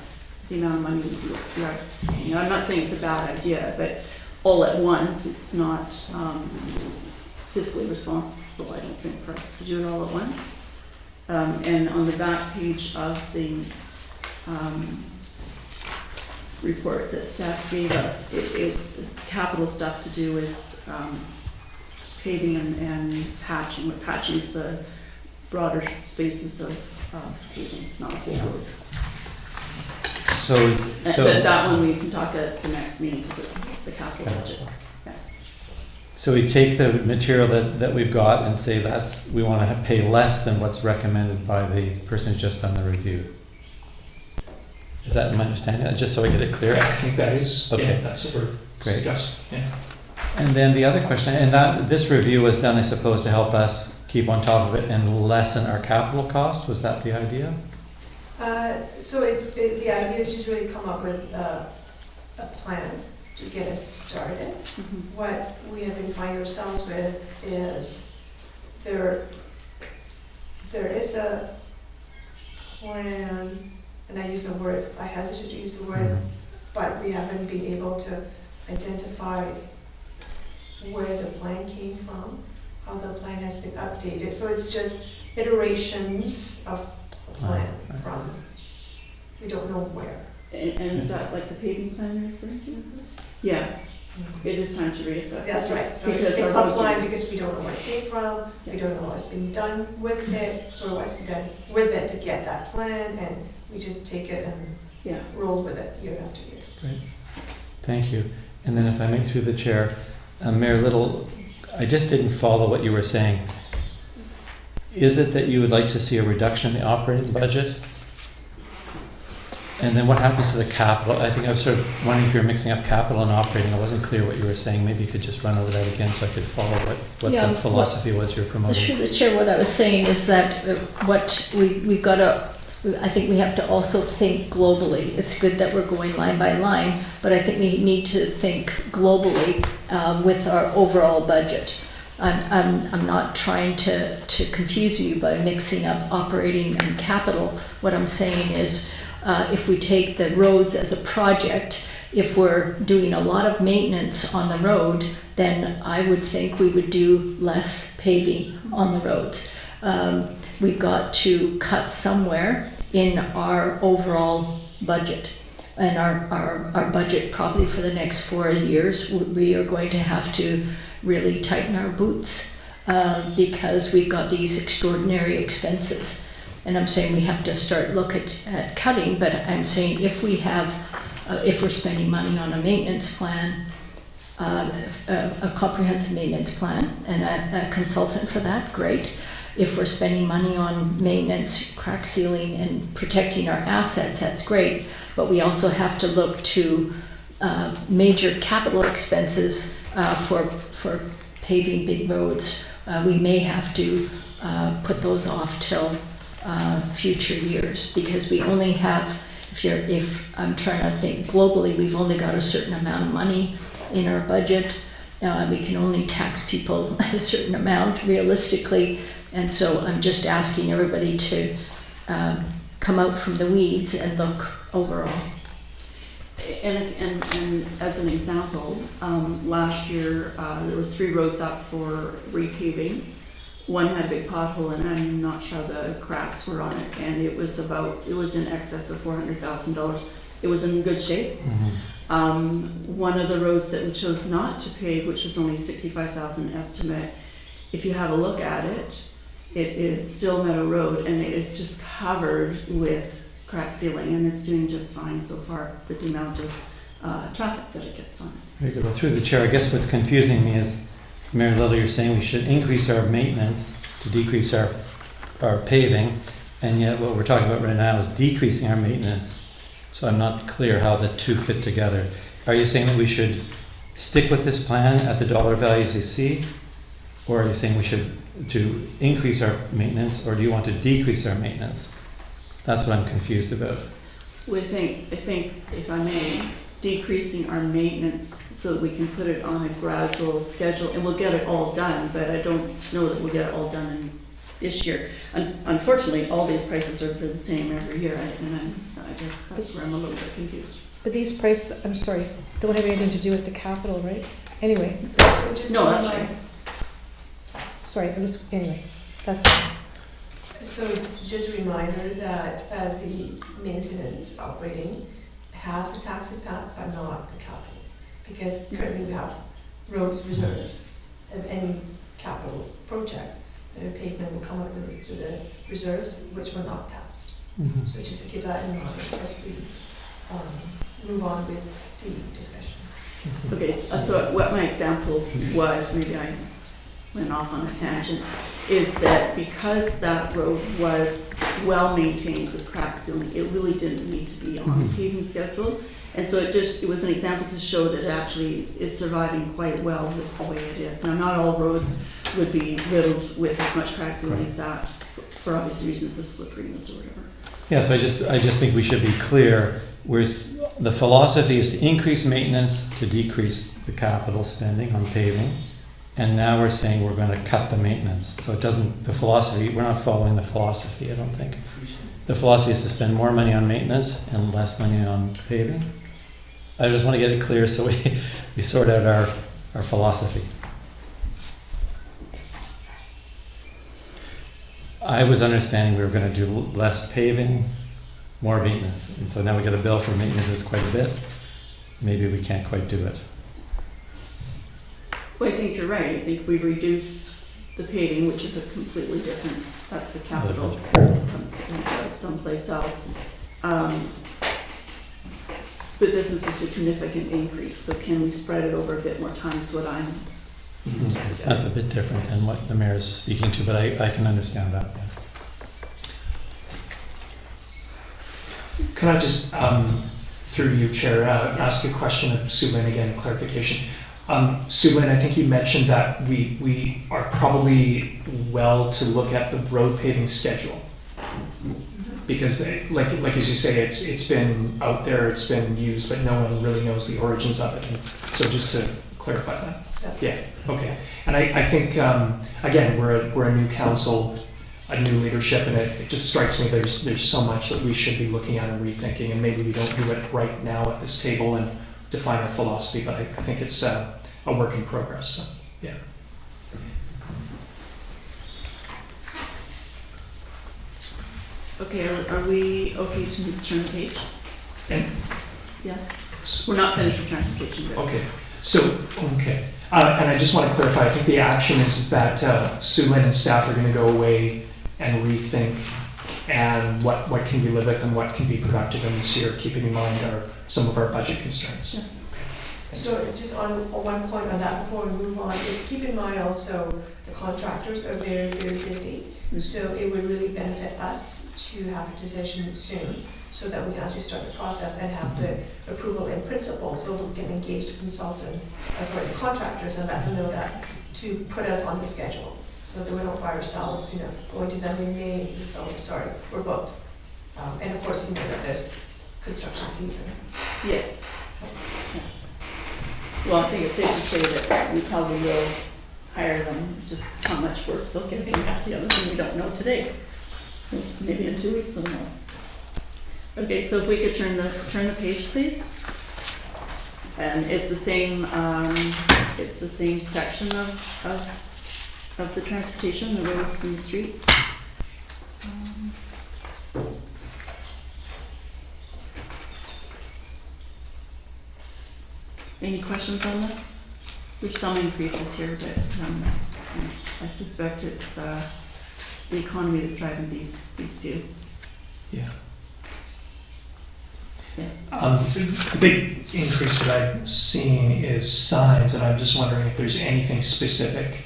amount of money we do. I'm not saying it's a bad idea, but all at once, it's not fiscally responsible, I don't think, for us to do it all at once. And on the back page of the report that staff gave us, it's capital stuff to do with paving and patching. What patching is the broader spaces of paving, not the whole road. But that one we can talk at the next meeting because it's the capital budget. Yeah. So we take the material that we've got and say we want to pay less than what's recommended by the person who's just done the review. Is that my understanding? Just so I get it clear. I think that is, Okay. that's what we're Great. suggesting. Yeah. And then the other question, and this review was done, I suppose, to help us keep on top of it and lessen our capital cost. Was that the idea? So the idea is just really come up with a plan to get us started. Mhm. What we have been finding ourselves with is there is a plan, and I hesitate to use the word but we haven't been able to identify where the plan came from, how the plan has been updated. So it's just iterations of a plan Right. from, we don't know where. And is that like the paving plan you're referring to? Yeah, it is time to reassess. That's right, so Because it's our roads upline are- because we don't know where it came from, we Yeah. don't know what's been done with it, so what's been done with it to get that plan, and we just take it and Yeah. roll with it year after year. Thank you. And then if I may, through the chair, Mayor Little, I just didn't follow what you were saying. Is it that you would like to see a reduction in the operating budget? And then what happens to the capital? I think I was sort of wondering if you were mixing up capital and operating. I wasn't clear what you were saying. Maybe you could just run over that again so I could follow what Yeah, the philosophy was you're promoting. Through the chair, what I was saying is that what we've got to, I think we have to also think globally. It's good that we're going line by line, but I think we need to think globally with our overall budget. I'm not trying to confuse you by mixing up operating and capital. What I'm saying is if we take the roads as a project, if we're doing a lot of maintenance on the road, then I would think we would do less paving on the roads. We've got to cut somewhere in our overall budget. And our budget probably for the next 4 years, we are going to have to really tighten our boots because we've got these extraordinary expenses. And I'm saying we have to start look at cutting, but I'm saying if we have, if we're spending money on a maintenance plan, a comprehensive maintenance plan and a consultant for that, great. If we're spending money on maintenance, crack sealing and protecting our assets, that's great. But we also have to look to major capital expenses for paving big roads. We may have to put those off till future years because we only have, if I'm trying to think globally, we've only got a certain amount of money in our budget. We can only tax people a certain amount realistically. And so I'm just asking everybody to come out from the weeds and look overall. And as an example, last year there was 3 roads up for repaving. One had a big pothole and I'm not sure the cracks were on it, and it was in excess of $400,000. It was in good shape. Mm-hmm. One of the roads that we chose not to pave, which was only $65,000 estimate, if you have a look at it, it is still Meadow Road and it is just covered with crack sealing and it's doing just fine so far with the amount of traffic that it gets on. Very good. Well, through the chair, I guess what's confusing me is, Mayor Little, you're saying we should increase our maintenance to decrease our paving, and yet what we're talking about right now is decreasing our maintenance. So I'm not clear how the two fit together. Are you saying that we should stick with this plan at the dollar values you see? Or are you saying we should to increase our maintenance, or do you want to decrease our maintenance? That's what I'm confused about. I think, if I may, decreasing our maintenance so that we can put it on a gradual schedule, and we'll get it all done, but I don't know that we'll get it all done in this year. Unfortunately, all these prices are the same every year, and I guess that's where I'm a little bit confused. But these prices, I'm sorry, don't have anything to do with the capital, right? Anyway, No, that's right. sorry, anyway, that's fine. So just a reminder that the maintenance operating has a tax impact, but not the capital. Because currently we have roads reserves of any capital project. The pavement will come up with the reserves, which were not taxed. Mm-hmm. So just to keep that in mind as we move on with the discussion. Okay, so what my example was, maybe I went off on a tangent, is that because that road was well maintained with crack sealing, it really didn't need to be on the paving schedule. And so it was an example to show that it actually is surviving quite well with the way it is. Now, not all roads would be riddled with as much crack sealing as that for obvious reasons of slipperiness or whatever. Yeah, so I just think we should be clear. The philosophy is to increase maintenance to decrease the capital spending on paving. And now we're saying we're going to cut the maintenance. So we're not following the philosophy, I don't think. The philosophy is to spend more money on maintenance and less money on paving. I just want to get it clear so we sort out our philosophy. I was understanding we were going to do less paving, more maintenance. And so now we get a bill for maintenance that's quite a bit. Maybe we can't quite do it. Well, I think you're right. I think we reduce the paving, which is a completely different, that's the capital, comes out of someplace else. But this is a significant increase, so can we spread it over a bit more time, is what I'm That's a bit different than what the mayor's speaking to, but I can understand that, yes. Can I just, through you, Chair, ask a question of Sue Lynn again, clarification? Sue Lynn, I think you mentioned that we are probably well to look at the road paving schedule. Because like as you say, it's been out there, it's been used, but no one really knows the origins of it. And so just to clarify that. Yeah, okay. And I think, again, we're a new council, a new leadership, and it just strikes me there's so much that we should be looking at and rethinking, and maybe we don't do it right now at this table and define our philosophy, but I think it's a work in progress, so, yeah. Okay, are we okay to turn the page? And, Yes? We're not finished with transportation, but. okay, so, okay. And I just want to clarify, I think the action is that Sue Lynn and staff are going to go away and rethink and what can we live with and what can be productive in this year, keeping in mind some of our budget constraints. Yes. So just on one point on that before we move on, is keep in mind also the contractors are very, very busy. So it would really benefit us to have a decision soon so that we can actually start the process and have the approval in principle so we can engage the consultant, the contractors, and let them know that to put us on the schedule so that we don't find ourselves, going to them in May, so sorry, we're booked. And of course, that there's construction season. Yes. So. Well, I think it's safe to say that we probably will hire them, it's just how much work they'll get. That's the other thing we don't know today. Maybe in 2 weeks we'll know. Okay, so if we could turn the page, please. And it's the same section of the transportation, the roads and the streets. Any questions on this? There's some increases here, but I suspect it's the economy that's driving these two. Yeah. Yes. The big increase that I'm seeing is signs, and I'm just wondering if there's anything specific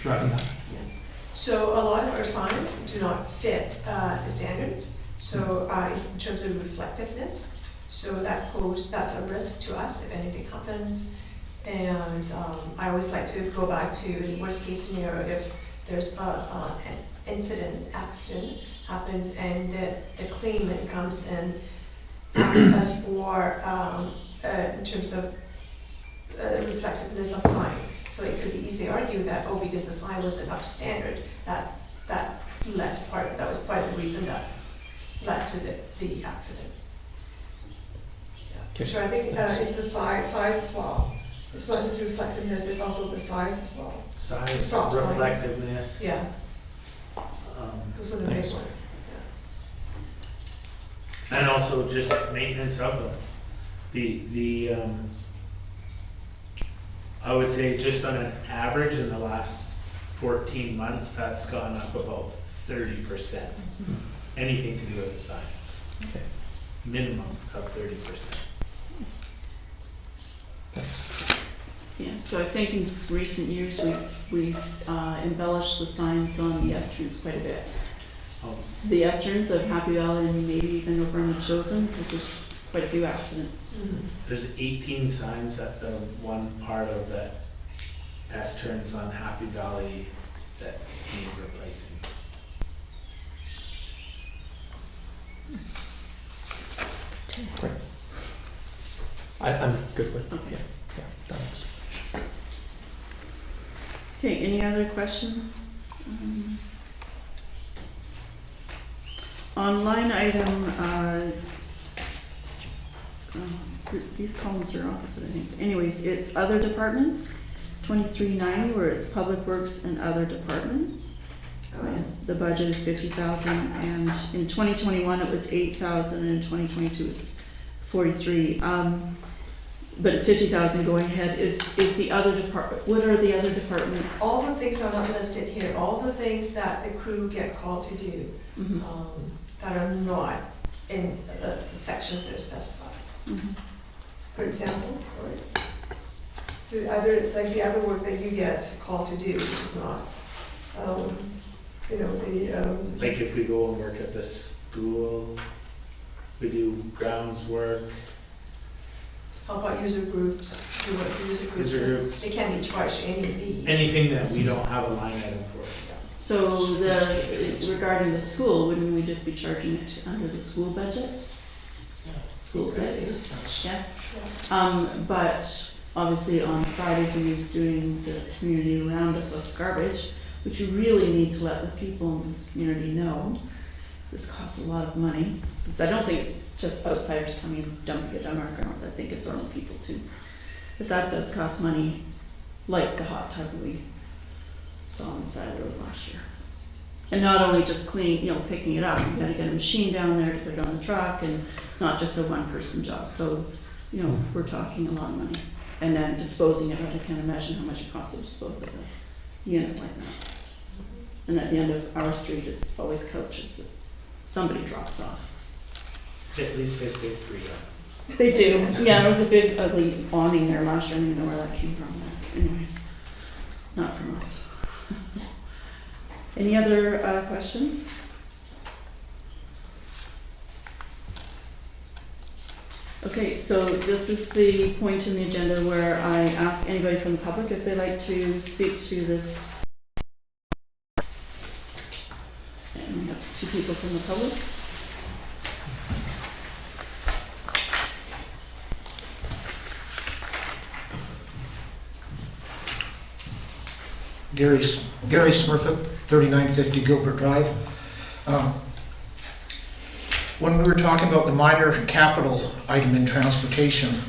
driving that. Yes. So a lot of our signs do not fit the standards. So in terms of reflectiveness, so that's a risk to us if anything happens. And I always like to go back to the worst case scenario if there's an incident, accident happens, and the claimant comes and asks us for in terms of reflectiveness of sign. So it could be easily argued that because the sign wasn't up to standard, that was part of the reason that led to the accident. Okay. Sure, I think it's the size as well. It's not just reflectiveness, it's also the size as well. Size, Stop signs. reflectiveness. Yeah, those are the big Thanks. ones. And also just maintenance of them. I would say just on an average in the last 14 months, that's gone up about 30%. Anything to do with the sign. Okay. Minimum of 30%. Thanks. Yeah, so I think in recent years we've embellished the signs on the esterns quite a bit. Oh, The esterns of Happy Valley and maybe even over on the Chosen, because there's quite a few accidents. there's 18 signs at the one part of the S-turns on Happy Valley that need replacing. Great. I'm good with that. Okay. Yeah, thanks. Okay, any other questions? On line item these columns are opposite, I think. Anyways, it's other departments, 2390, where it's public works and other departments. The budget is 50,000, and in 2021 it was 8,000, and in 2022 it's 43. But it's 50,000 going ahead. Is the other department? What are the other departments? All the things are not listed here, all the things that the crew get called to do, Mhm. that are not in the sections that are specified. Mhm. For example, right? So the other work that you get called to do, which is not, Like if we go and work at the school, we do grounds work, how about user groups? Do what user groups? User groups. They can't be charged any of these. anything that we don't have a line item for. So regarding the school, wouldn't we just be charging it under the school budget? School budget, yes. But obviously on Fridays when you're doing the community roundup of garbage, which you really need to let the people in this community know, this costs a lot of money. Because I don't think it's just outsiders coming and dumping it on our grounds. I think it's our own people too. But that does cost money, like the hot tub we saw on the side of the road last year. And not only just picking it up, you gotta get a machine down there to put it on the truck, and it's not just a one-person job. So, we're talking a lot of money. And then disposing of it, I can't imagine how much it costs to dispose of a unit like that. And at the end of our street, it's always couches that somebody drops off. At least they say free. They do. Yeah, there was a big ugly awning there last year. I don't even know where that came from. Anyways, not from us. Any other questions? Okay, so this is the point in the agenda where I ask anybody from the public if they'd like to speak to this. And we have 2 people from the public. Gary Smurfit, 3950 Gilbert Drive. When we were talking about the minor capital item in transportation,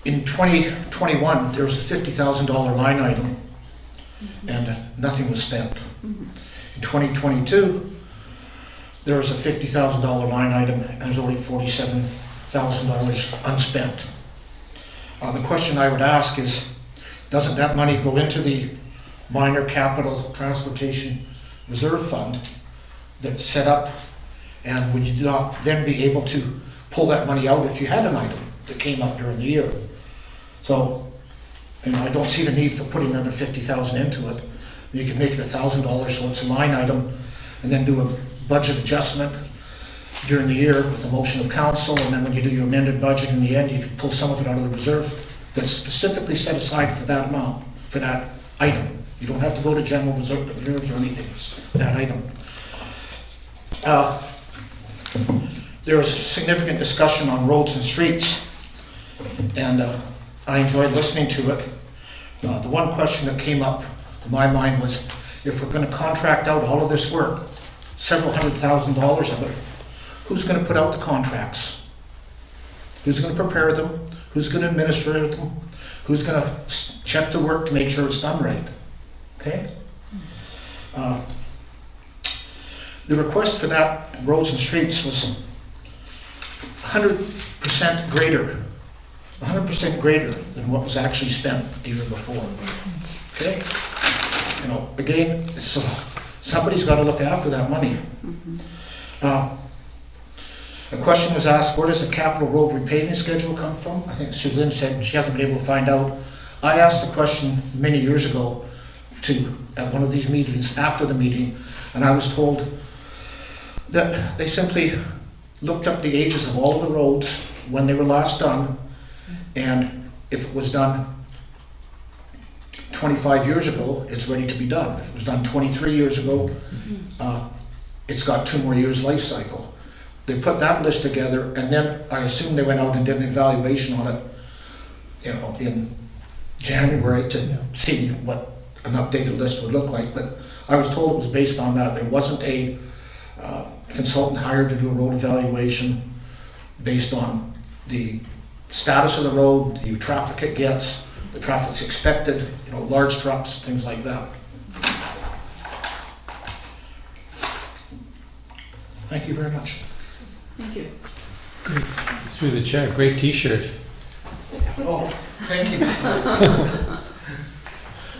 in 2021, there was a $50,000 line item and nothing was spent. In 2022, there was a $50,000 line item and there's only $47,000 unspent. The question I would ask is, doesn't that money go into the minor capital transportation reserve fund that's set up, and would you not then be able to pull that money out if you had an item that came up during the year? So, I don't see the need for putting another $50,000 into it. You could make it $1,000 so it's a line item, and then do a budget adjustment during the year with a motion of council, and then when you do your amended budget in the end, you can pull some of it out of the reserve that's specifically set aside for that amount, for that item. You don't have to go to general reserves or anything, it's that item. There was significant discussion on roads and streets, and I enjoyed listening to it. The one question that came up in my mind was, if we're going to contract out all of this work, several $100,000 of it, who's going to put out the contracts? Who's going to prepare them? Who's going to administer them? Who's going to check the work to make sure it's done right? Okay? The request for that roads and streets was 100% greater, 100% greater than what was actually spent the year before. Okay? Again, it's, somebody's got to look after that money. A question was asked, where does the capital road repaving schedule come from? I think Sue Lynn said she hasn't been able to find out. I asked the question many years ago at one of these meetings, after the meeting, and I was told that they simply looked up the ages of all of the roads when they were last done, and if it was done 25 years ago, it's ready to be done. If it was done 23 years ago, it's got 2 more years life cycle. They put that list together, and then I assume they went out and did an evaluation on it, in January to see what an updated list would look like. But I was told it was based on that. There wasn't a consultant hired to do a road evaluation. based on the status of the road, the traffic it gets, the traffic's expected, you know, large trucks, things like that. Thank you very much. Thank you. Through the chair, great T-shirt. Oh, thank you.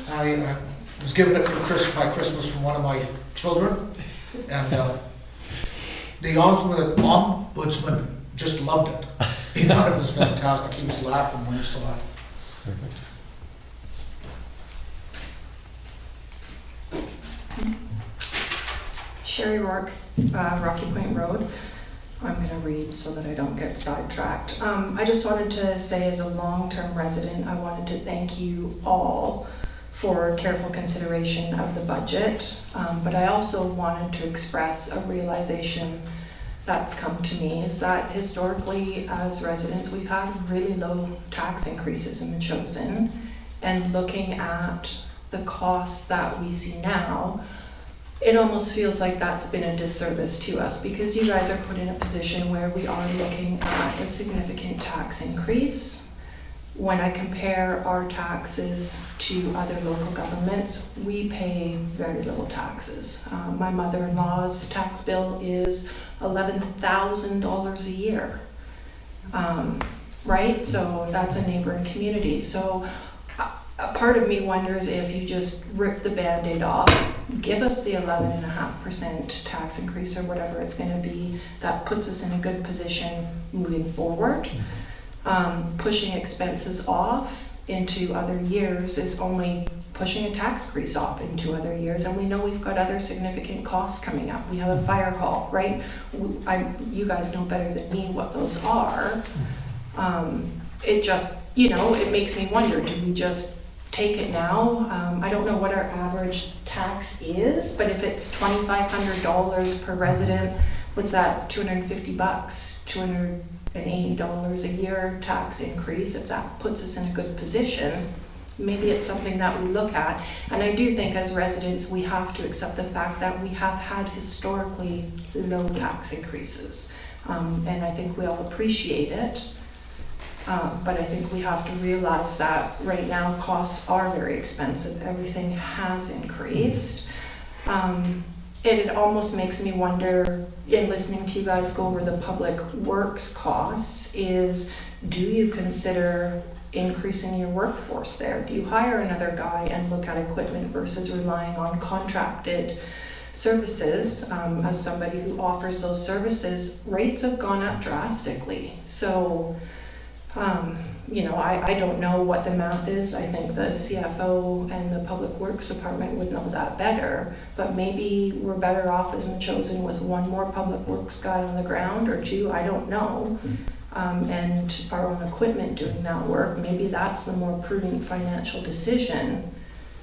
I was given it for by Christmas from one of my children, and the ombudsman just loved it. He thought it was fantastic. He was laughing when he saw it. Perfect. Sherry Rourke, Rocky Point Road. I'm going to read so that I don't get sidetracked. I just wanted to say, as a long-term resident, I wanted to thank you all for careful consideration of the budget, but I also wanted to express a realization that's come to me, is that historically as residents we've had really low tax increases in the Chosen, and looking at the costs that we see now, it almost feels like that's been a disservice to us, because you guys are put in a position where we are looking at a significant tax increase. When I compare our taxes to other local governments, we pay very little taxes. My mother-in-law's tax bill is $11,000 a year, right? So that's a neighboring community. So a part of me wonders if you just rip the Band-Aid off, give us the 11.5% tax increase or whatever it's going to be, that puts us in a good position moving forward. Pushing expenses off into other years is only pushing a tax increase off into other years, and we know we've got other significant costs coming up. We have a fire hall, right? You guys know better than me what those are. It just, you know, it makes me wonder, do we just take it now? I don't know what our average tax is, but if it's $2,500 per resident, what's that, 250 bucks, $280 a year tax increase. If that puts us in a good position, maybe it's something that we look at. And I do think as residents we have to accept the fact that we have had historically low tax increases, and I think we all appreciate it. But I think we have to realize that right now costs are very expensive. Everything has increased. It almost makes me wonder, in listening to you guys go over the public works costs, is do you consider increasing your workforce there? Do you hire another guy and look at equipment versus relying on contracted services? As somebody who offers those services, rates have gone up drastically. So you know, I don't know what the math is. I think the CFO and the Public Works Department would know that better, but maybe we're better off as Chosen with one more Public Works guy on the ground, or two, I don't know, and our own equipment doing that work. Maybe that's the more prudent financial decision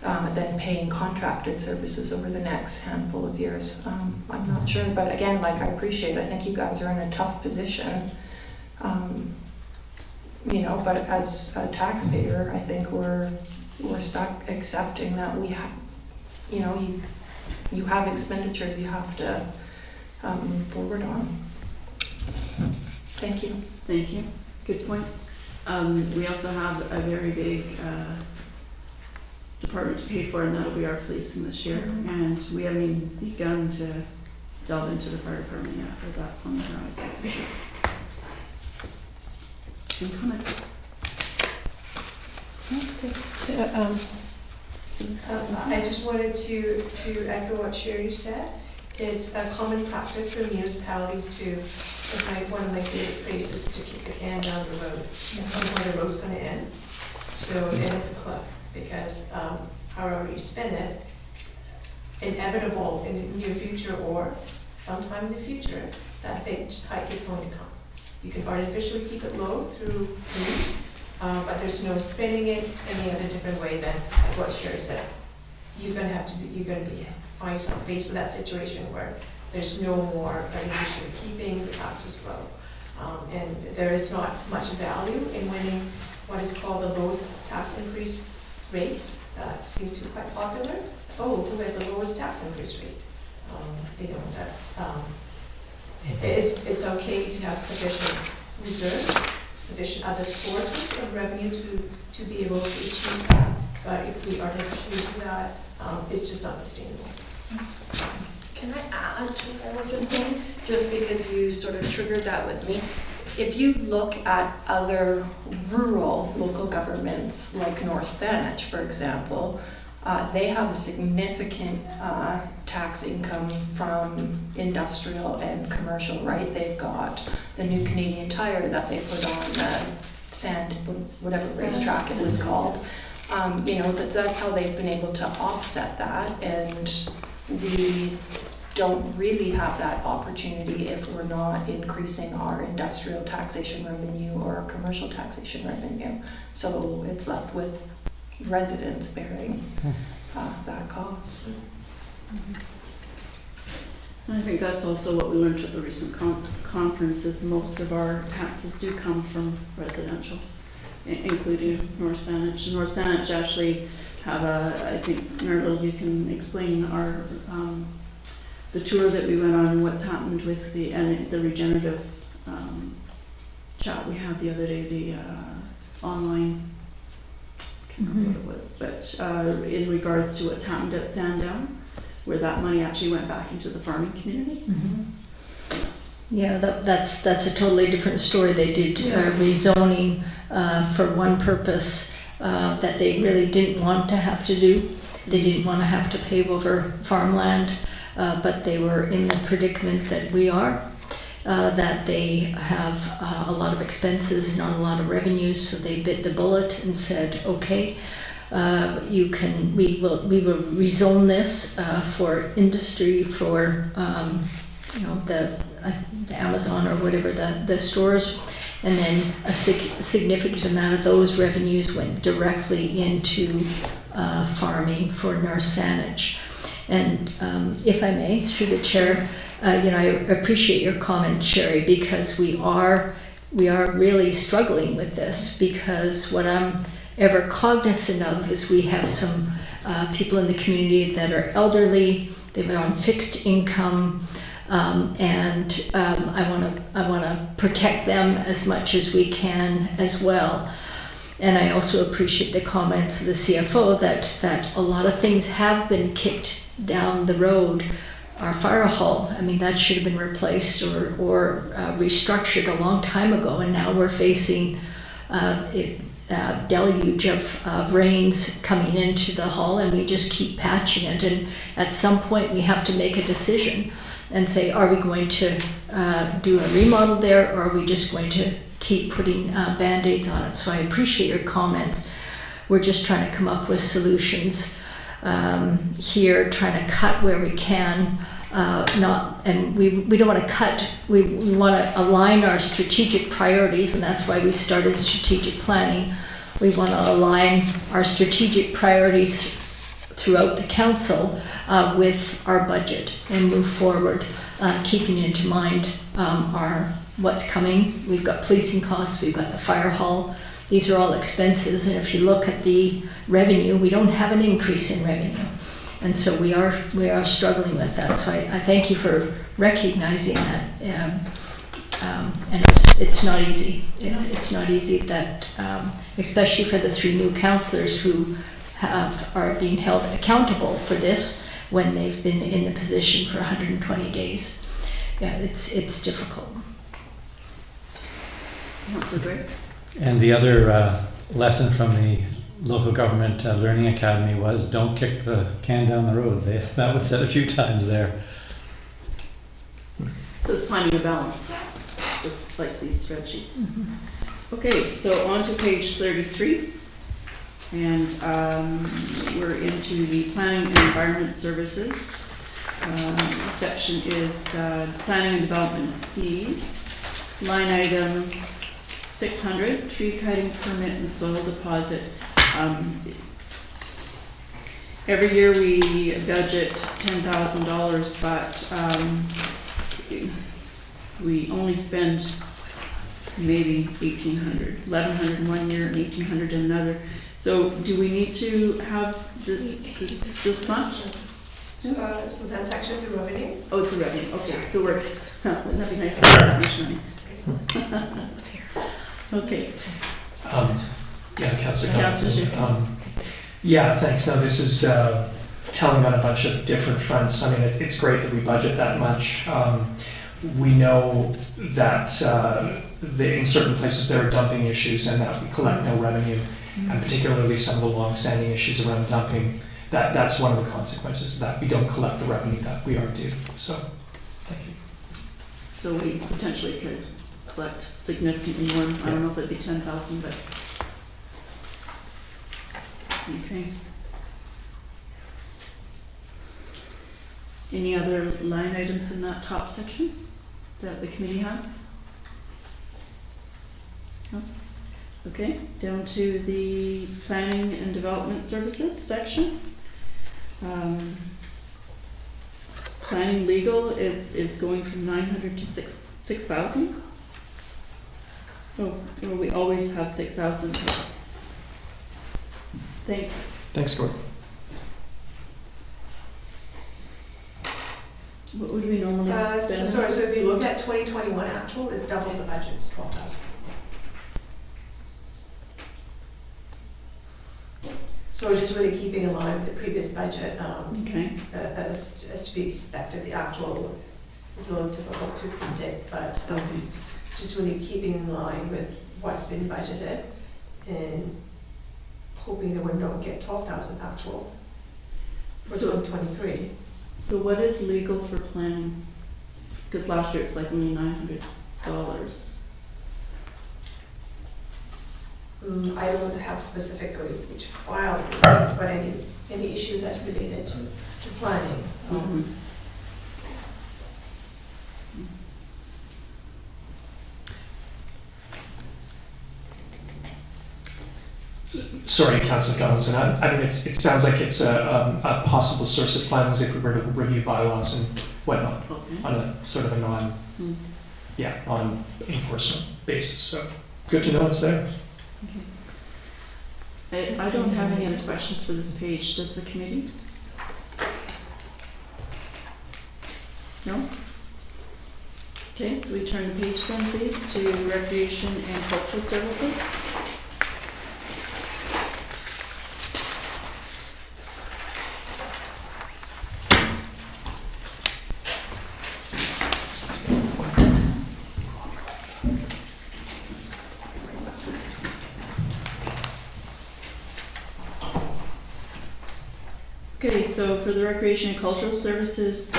than paying contracted services over the next handful of years. I'm not sure, but again, like, I appreciate it. I think you guys are in a tough position. You know, but as a taxpayer, I think we're stuck accepting that we have, you know, you have expenditures you have to move forward on. Thank you. Thank you. Good points. We also have a very big department to pay for, and that'll be our policing this year. And we haven't even begun to delve into the fire department yet, but that's on the horizon for sure. Any comments? I just wanted to echo what Sherry said. It's a common practice for municipalities to, one of my favorite phrases, to kick the can down the road. At some point the road's going to end. So it is a cliff, because however you spend it, inevitable in the near future or sometime in the future, that big hike is going to come. You can artificially keep it low through moves, but there's no spinning it any other different way than what Sherry said. You're going to find yourself faced with that situation where there's no more issue of keeping the taxes low. And there is not much value in winning what is called the lowest tax increase race. That seems to be quite popular. Oh, who has the lowest tax increase rate? You know, that's it's okay if you have sufficient reserves, sufficient other sources of revenue to be able to achieve that. But if we artificially do that, it's just not sustainable. Can I add to what I was just saying? Just because you sort of triggered that with me. If you look at other rural local governments, like North Saanich, for example, they have a significant tax income from industrial and commercial, right? They've got the new Canadian Tire that they put on the sand, whatever racetrack it was called. You know, that's how they've been able to offset that, and we don't really have that opportunity if we're not increasing our industrial taxation revenue or our commercial taxation revenue. So it's left with residents bearing that cost. I think that's also what we learned at the recent conference, is most of our taxes do come from residential, including North Saanich. North Saanich actually have I think, Myrtle, you can explain our the tour that we went on and what's happened with the regenerative chat we had the other day, the online, I can't remember what it was, but in regards to what's happened at Sandown, where that money actually went back into the farming community. Yeah, that's a totally different story. They did rezoning for one purpose that they really didn't want to have to do. They didn't want to have to pave over farmland, but they were in the predicament that we are, that they have a lot of expenses, not a lot of revenues, so they bit the bullet and said, okay, we will rezone this for industry, for the Amazon or whatever the stores, and then a significant amount of those revenues went directly into farming for North Saanich. And if I may, through the chair, I appreciate your comment, Sherry, because we are really struggling with this, because what I'm ever cognizant of is we have some people in the community that are elderly, they've been on fixed income, and I want to protect them as much as we can as well. And I also appreciate the comments of the CFO that a lot of things have been kicked down the road. Our fire hall, I mean, that should have been replaced or restructured a long time ago, and now we're facing deluge of rains coming into the hall, and we just keep patching it. And at some point we have to make a decision and say, are we going to do a remodel there, or are we just going to keep putting Band-Aids on it? So I appreciate your comments. We're just trying to come up with solutions here, trying to cut where we can. We don't want to cut, we want to align our strategic priorities, and that's why we've started strategic planning. We want to align our strategic priorities throughout the council with our budget and move forward, keeping into mind what's coming. We've got policing costs, we've got the fire hall. These are all expenses, and if you look at the revenue, we don't have an increase in revenue. And so we are struggling with that. So I thank you for recognizing that. And it's not easy. It's not easy that, especially for the 3 new councillors who are being held accountable for this when they've been in the position for 120 days. Yeah, it's difficult. Councillor Gray? And the other lesson from the local government learning academy was don't kick the can down the road. That was said a few times there. So it's finding a balance, just like these spreadsheets. Okay, so on to page 33. And we're into the planning and environment services. Section is planning and development fees. Line item 600, tree cutting permit and soil deposit. Every year we budget $10,000, but we only spend maybe $1,800, $1,100 one year and $1,800 in another. So do we need to have this much? So that's actually the revenue. Oh, it's the revenue. Okay, so we're, wouldn't that be nice to have that much money? Who's here? Okay. Yeah, Councillor Councillor Donaldson. Yeah, thanks. No, this is telling on a bunch of different fronts. I mean, it's great that we budget that much. We know that in certain places there are dumping issues and that we collect no revenue, and particularly some of the long-standing issues around dumping. That's one of the consequences, that we don't collect the revenue that we are due. So, thank you. So we potentially could collect significantly more. I don't know if it'd be 10,000, but. Okay. Any other line items in that top section that the committee has? No? Okay, down to the planning and development services section. Planning legal is going from 900 to 6,000. Oh, we always have 6,000. Thanks. Thanks, Gordon. What would we normally spend? Sorry, so if you look at 2021 actual, it's double the budget, it's 12,000. So we're just really keeping in line with the previous budget, Okay. as to be expected. The actual is a little difficult to predict, but Okay. just really keeping in line with what's been budgeted and hoping that we don't get 12,000 actual for So- 2023. So what is legal for planning? Because last year it's like only $900. I don't have specifically which file it is, but any issues that's related to planning. Mhm. Sorry, Councillor Donaldson. I mean, it sounds like it's a possible source of funds if we were to review bylaws and whatnot Okay. on a sort of a Hmm. non-enforcement basis. So good to know it's there. I don't have any other questions for this page. Does the committee? No? Okay, so we turn the page then, please, to recreation and cultural services. Okay, so for the recreation and cultural services,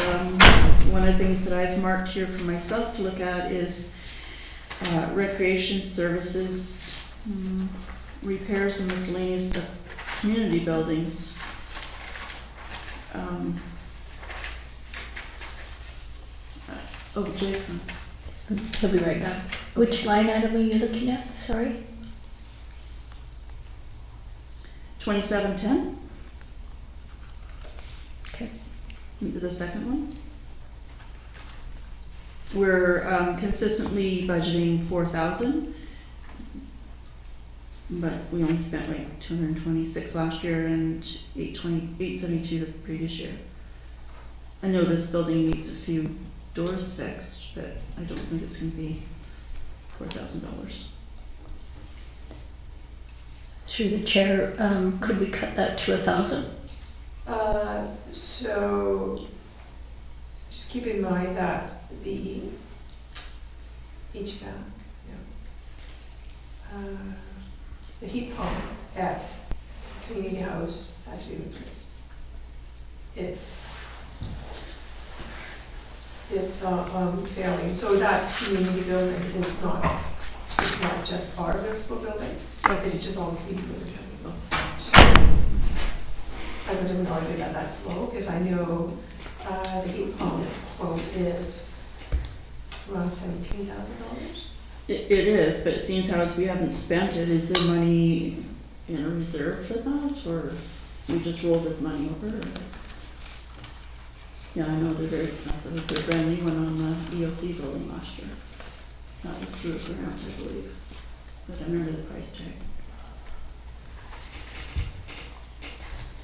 one of the things that I've marked here for myself to look at is recreation services, repairs and miscellaneous of community buildings. Oh, Jason. He'll be right back. Which line item are you looking at? Sorry? 2710, Okay. the second one. We're consistently budgeting 4,000, but we only spent like 226 last year and 872 the previous year. I know this building needs a few doors fixed, but I don't think it's going to be $4,000. Through the chair, could we cut that to 1,000? So just keep in mind that the HVAC, the heat pump at community house has to be replaced. It's failing, so that community building is not just our municipal building, it's just all community buildings. I would even argue that that's low, because I know the heat pump quote is around $17,000. It is, but it seems how as we haven't spent it, is there money in a reserve for that, or we just roll this money over? Or? Yeah, I know they're very expensive. We put a brand new one on the EOC building last year. That was through a grant, I believe, but I remember the price tag.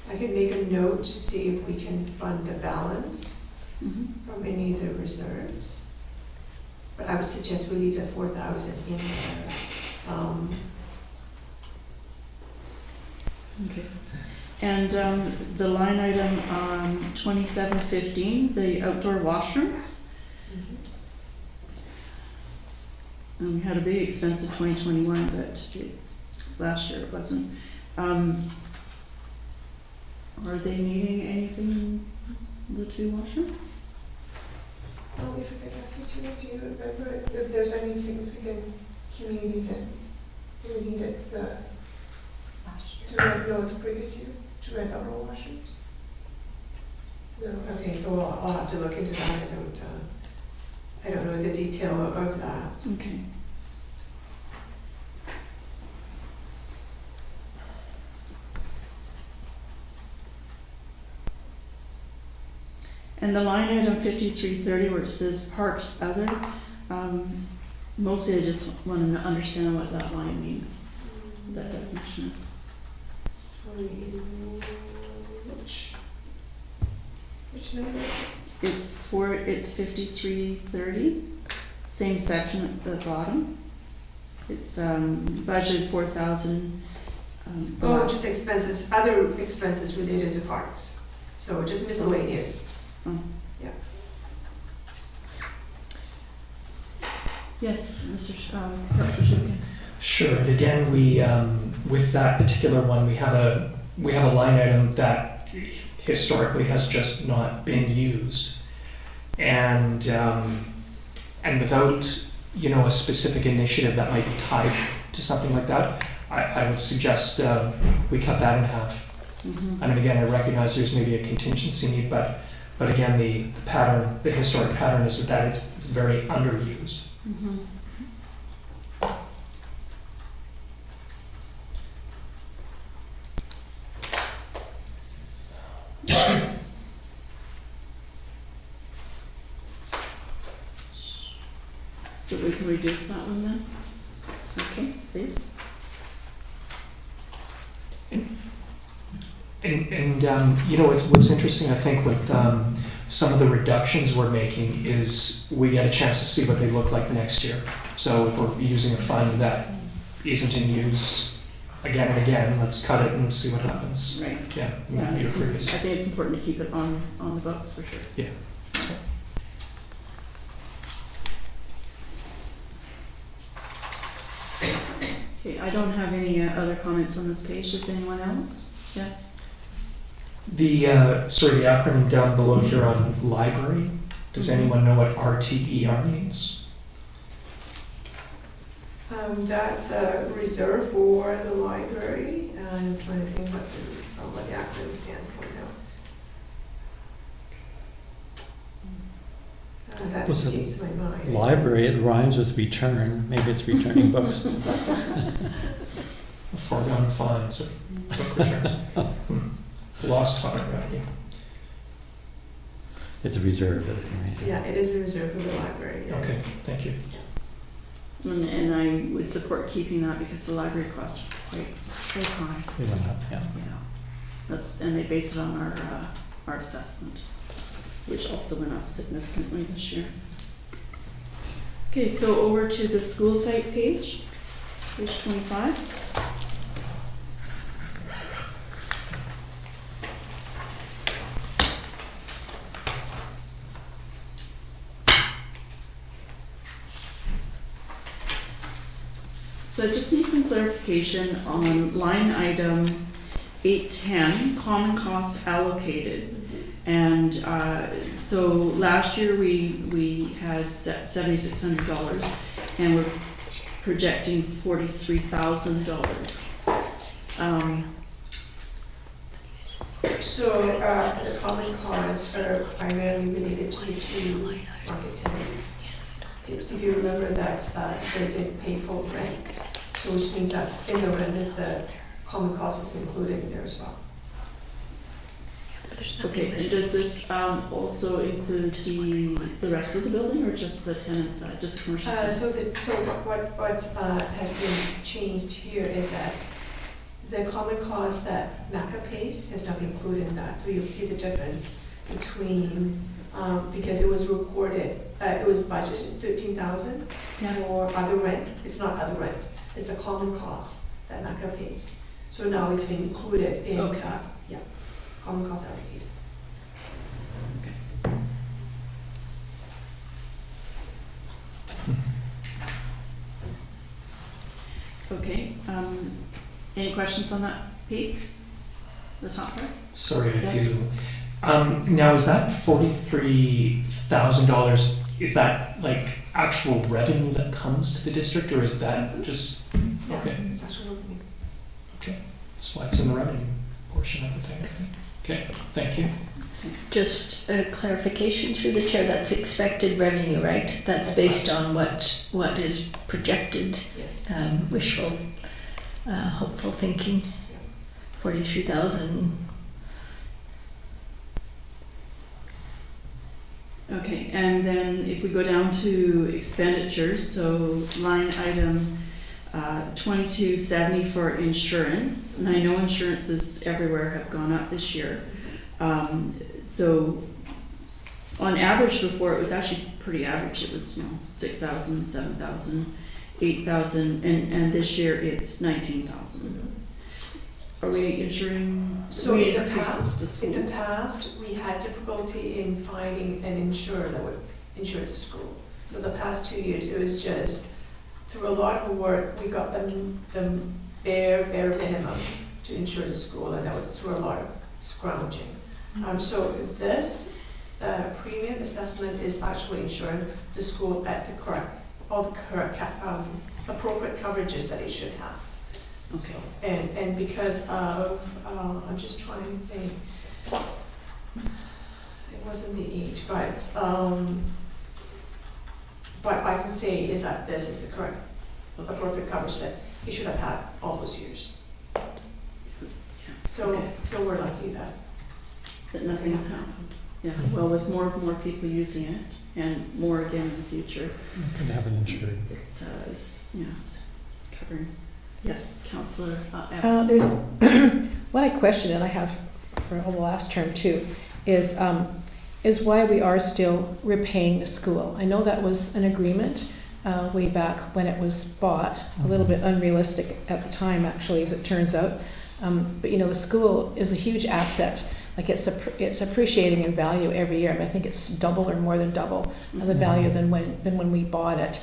I could make a note to see if we can fund the balance Mm-hmm. from any of the reserves. But I would suggest we leave the 4,000 in there. Okay. And the line item 2715, the outdoor washrooms. We had a big expensive 2021, but last year it wasn't. Are they needing anything, the two washrooms? Oh, we forgot to do you remember if there's any significant community event we needed to rent, no, the previous year, to rent our own washrooms? No, okay, so I'll have to look into that. I don't know the detail of that. Okay. And the line item 5330 where it says parks other, mostly I just want to understand what that line means, what that definition is. Which number? It's 5330, same section at the bottom. It's budgeted 4,000. Oh, just expenses, other expenses related to parks. So just miscellaneous. Oh. Yeah. Yes, Mr. Councilor Shukin. Sure, and again, we, with that particular one, we have a line item that historically has just not been used. And without, a specific initiative that might be tied to something like that, I would suggest we cut that in half. Mm-hmm. I mean, again, I recognize there's maybe a contingency need, but again, the pattern, the historic pattern is that it's very underused. Mm-hmm. So we can reduce that one then? Okay, please. And what's interesting, I think, with some of the reductions we're making is we get a chance to see what they look like next year. So if we're using a fund that isn't in use again and again, let's cut it and see what happens. Right. Yeah, Yeah, you're I previous. think it's important to keep it on the books for sure. Yeah. Okay, I don't have any other comments on this page. Does anyone else? Yes? The acronym down below here on library, does anyone know what RTER means? That's a reserve for the library, and I'm trying to think what the acronym stands for now. That Was it escapes my mind. Library, it rhymes with return, maybe it's returning books. Foregone fines of book returns. Lost fund revenue. It's a reserve, at any rate. Yeah, it is a reserve for the library. Yeah. Okay, thank you. And I would support keeping that because the library costs quite high. We went up, yeah. Yeah. And they base it on our assessment, which also went up significantly this year. Okay, so over to the school site page 25. So I just need some clarification on line item 810, common costs allocated. And so last year we had $7,600 and we're projecting $43,000. So the common costs are primarily related to the two market tenants. If you remember that they didn't pay full rent, so which means that in the rent is the common cost is included in there as well. Okay, and does this also include the rest of the building or just the tenant side, just commercial side? So what has been changed here is that the common cost that NACA pays has not been included in that. So you'll see the difference between because it was recorded, it was budgeted 13,000 Yes. for other rent. It's not other rent, it's a common cost that NACA pays. So now it's been included in, Okay. yeah, common cost allocated. Okay, any questions on that piece? The top part? Sorry, I Yes. do. Now, is that $43,000, is that like actual revenue that comes to the district, or is that just, Yeah, okay, it's actually revenue. okay, that's why it's in the revenue portion of the thing, I think. Okay, thank you. Just a clarification through the chair, that's expected revenue, right? That's based on what is projected, Yes. wishful, hopeful thinking. 43,000. Okay, and then if we go down to expenditures, so line item 2270 for insurance, and I know insurances everywhere have gone up this year. So on average before, it was actually pretty average. It was, 6,000, 7,000, 8,000, and this year it's 19,000. Are we insuring? So we in the increase this to In school? the past, we had difficulty in finding an insurer that would insure the school. So the past 2 years, it was just, through a lot of work, we got them the bare minimum to insure the school, and that was through a lot of scrounging. So this premium assessment is actually insuring the school at the correct, all the correct, appropriate coverages that it should have. Okay. And because of, I'm just trying to think, it wasn't the age, but I can say is that this is the correct appropriate coverage that it should have had all those years. So, Okay. so we're lucky that. That nothing happened. Yeah, well, with more using it, and more again in the future, Could have an insured. it's covering. Yes, Councillor There's what I question, and I have for the last term too, is why we are still repaying the school. I know that was an agreement way back when it was bought, a little bit unrealistic at the time, actually, as it turns out. But the school is a huge asset. Like it's appreciating in value every year. I mean, I think it's double or more than double the value than when we bought it.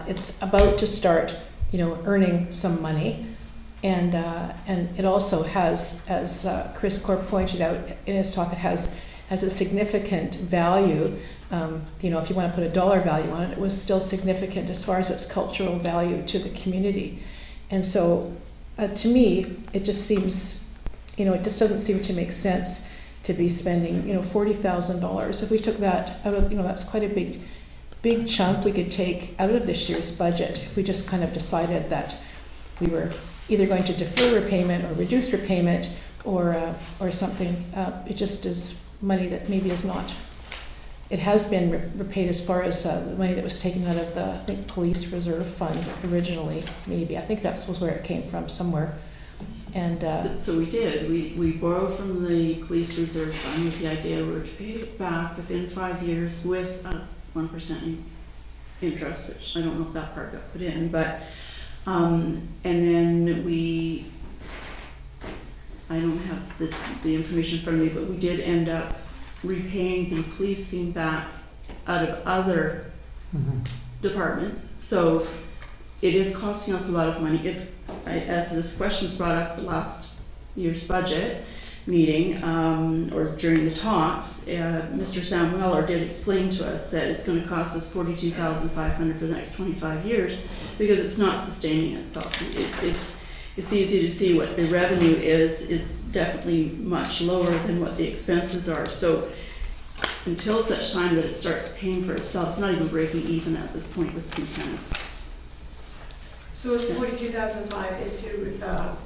It's about to start, earning some money, and it also has, as Chris Corp pointed out in his talk, it has a significant value. If you want to put a dollar value on it, it was still significant as far as its cultural value to the community. And so, to me, it just seems, it just doesn't seem to make sense to be spending, $40,000. If we took that out of, that's quite a big chunk we could take out of this year's budget. If we just kind of decided that we were either going to defer repayment or reduce repayment or something, it just is money that maybe is not. It has been repaid as far as the money that was taken out of the, I think, police reserve fund originally, maybe. I think that was where it came from, somewhere. And So we did. We borrowed from the police reserve fund with the idea we were to pay it back within 5 years with 1% interest, which I don't know if that part got put in, but and then I don't have the information from me, but we did end up repaying the policing back out of other departments. So it is costing us a lot of money. As this question was brought up at last year's budget meeting, or during the talks, Mr. Sam Weller did explain to us that it's going to cost us $42,500 for the next 25 years because it's not sustaining itself. It's easy to see what the revenue is. It's definitely much lower than what the expenses are. So until such time that it starts paying for itself, it's not even breaking even at this point with 2 tenants. So 42,005 is to,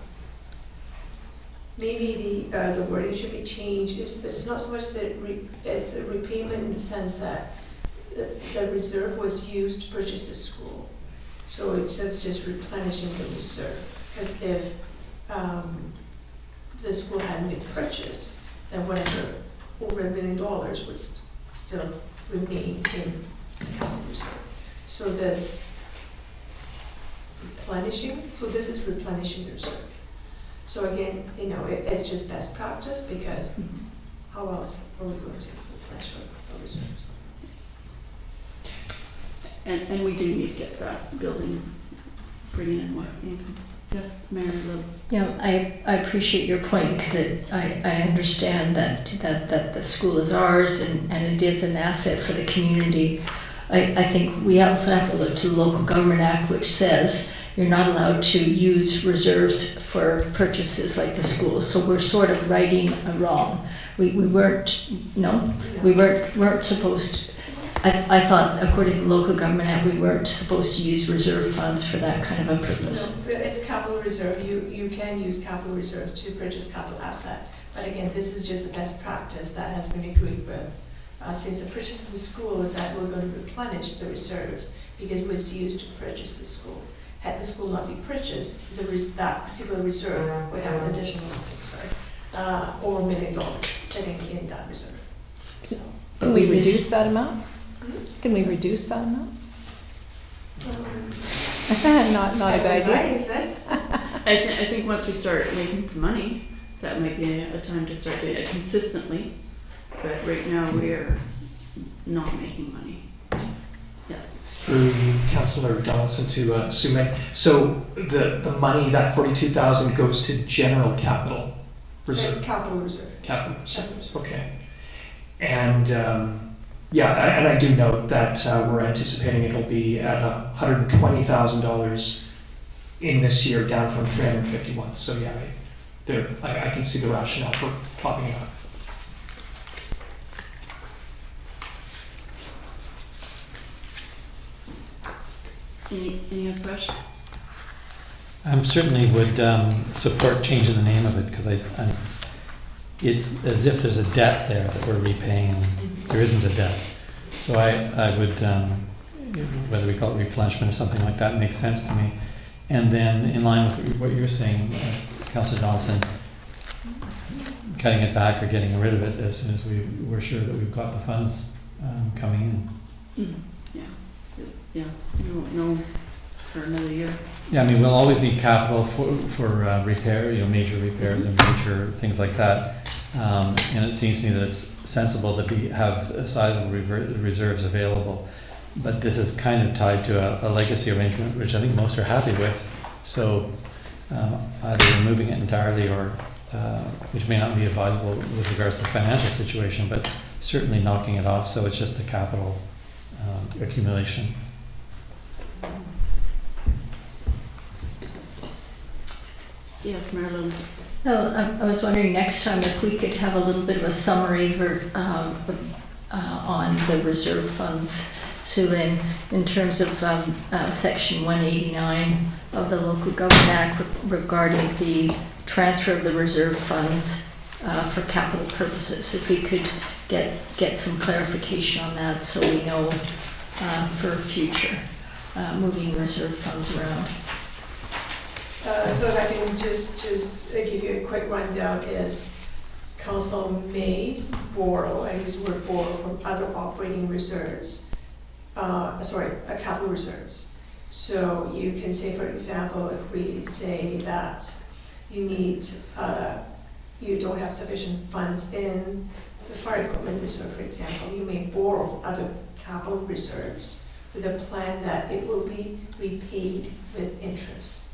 maybe the wording should be changed. It's not so much that it's a repayment in the sense that the reserve was used to purchase the school. So it's just replenishing the reserve. Because if the school hadn't been purchased, then whatever over $1 million would still remain in capital reserve. So this replenishing, so this is replenishing the reserve. So again, it's just best practice, because how else are we going to replenish our reserves? And we do need to get that building, bringing in more income. Yes, Mary Lou? Yeah, I appreciate your point, because I understand that the school is ours and it is an asset for the community. I think we also have to look to the Local Government Act, which says you're not allowed to use reserves for purchases like the school. So we're sort of righting a wrong. We weren't supposed. I thought, according to the Local Government Act, we weren't supposed to use reserve funds for that kind of a purpose. No, it's capital reserve. You can use capital reserves to purchase capital asset. But again, this is just the best practice that has been agreed with. Since the purchase of the school is that we're going to replenish the reserves, because it was used to purchase the school. Had the school not been purchased, that particular reserve would have an additional, over $1 million sitting in that reserve. So, Can we reduce that amount? Can we reduce that amount? Not a good idea. Is it? I think once we start making some money, that might be a time to start doing it consistently. But right now, we're not making money. Yes. Through you, Councillor Donaldson, to Sue. So the money, that 42,000, goes to general capital reserve. Capital reserve. Capital reserve. Okay. And and I do note that we're anticipating it'll be at $120,000 in this year, down from 351. So yeah, I can see the rationale for popping it up. Any other questions? I certainly would support changing the name of it, because it's as if there's a debt there that we're repaying, and there isn't a debt. So I would, whether we call it replenishment or something like that, makes sense to me. And then in line with what you're saying, Councillor Donaldson, cutting it back or getting rid of it as soon as we're sure that we've got the funds coming in. Yeah, you won't know for another year. Yeah, I mean, we'll always need capital for repair, major repairs and major things like that. And it seems to me that it's sensible that we have sizable reserves available. But this is kind of tied to a legacy arrangement, which I think most are happy with. So either removing it entirely, or which may not be advisable with regards to the financial situation, but certainly knocking it off so it's just a capital accumulation. Yes, Marilyn. No, I was wondering next time if we could have a little bit of a summary on the reserve funds, Sue-Lin, in terms of Section 189 of the Local Government Act regarding the transfer of the reserve funds for capital purposes. If we could get some clarification on that, so we know for future moving reserve funds around. So if I can just give you a quick rundown, is council may borrow, I use the word borrow, from other operating reserves, capital reserves. So you can say, for example, if we say that you don't have sufficient funds in the fire equipment reserve, for example, you may borrow other capital reserves with a plan that it will be repaid with interest.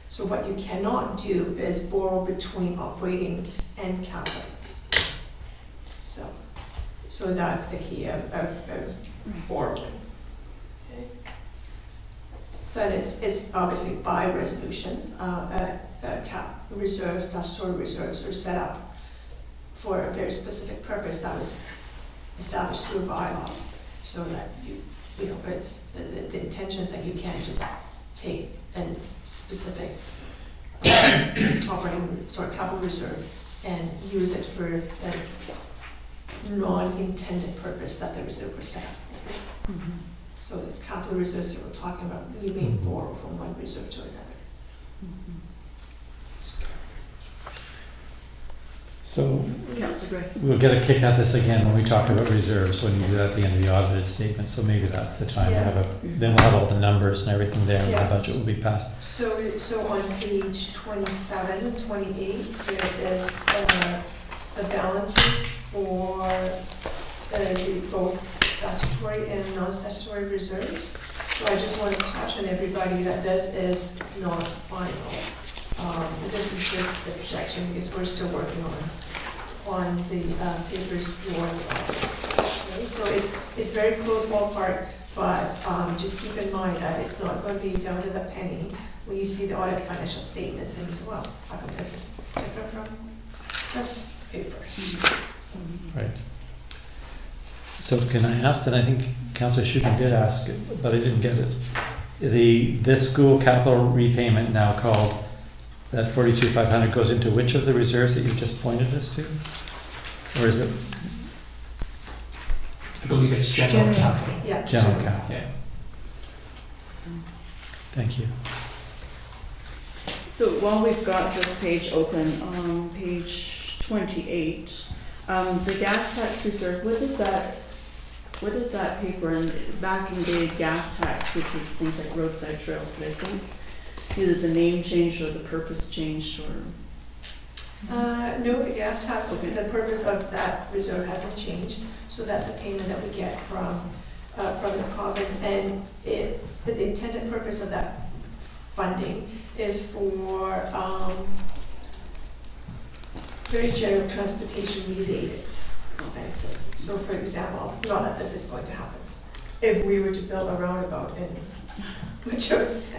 So what you cannot do is borrow between operating and capital. So that's the key of borrowing. Okay. So it's obviously by resolution, statutory reserves are set up for a very specific purpose that was established through a bylaw, so that it's the intention is that you can't just take a specific capital reserve and use it for a non-intended purpose that the reserve was set up for. Mm-hmm. So it's capital reserves that we're talking about. You may borrow from one reserve to another. Mm-hmm. So Councillor Gray. we'll get a kick at this again when we talk about reserves, when you do that at the end of the audited statement, so maybe that's the time to Yeah. have then we'll have all the numbers and everything there, and Yeah. the budget will be passed. So on page 27 and 28, there is the balances for both statutory and non-statutory reserves. So I just want to caution everybody that this is not final. This is just the projection because we're still working on the papers for the audits. Okay, so it's very close ballpark, but just keep in mind that it's not going to be down to the penny when you see the audit financial statements and you say, well, how come this is different from this paper? So, Right. So can I ask, and I think Councillor Schuppen did ask it, but I didn't get it. This school capital repayment now called, that 42,500 goes into which of the reserves that you just pointed us to? Or is it I believe it's general General. capital. yeah. general capital? Yeah. Thank you. So while we've got this page open, on page 28, the gas tax reserve, what does that pay for? And back in the day, gas tax would be things like roadside trails, but I think either the name changed or the purpose changed, or... No, the gas tax, Okay. the purpose of that reserve hasn't changed. So that's a payment that we get from the province, and the intended purpose of that funding is for very general transportation related expenses. So for example, not that this is going to happen, if we were to build a roundabout in Macho's,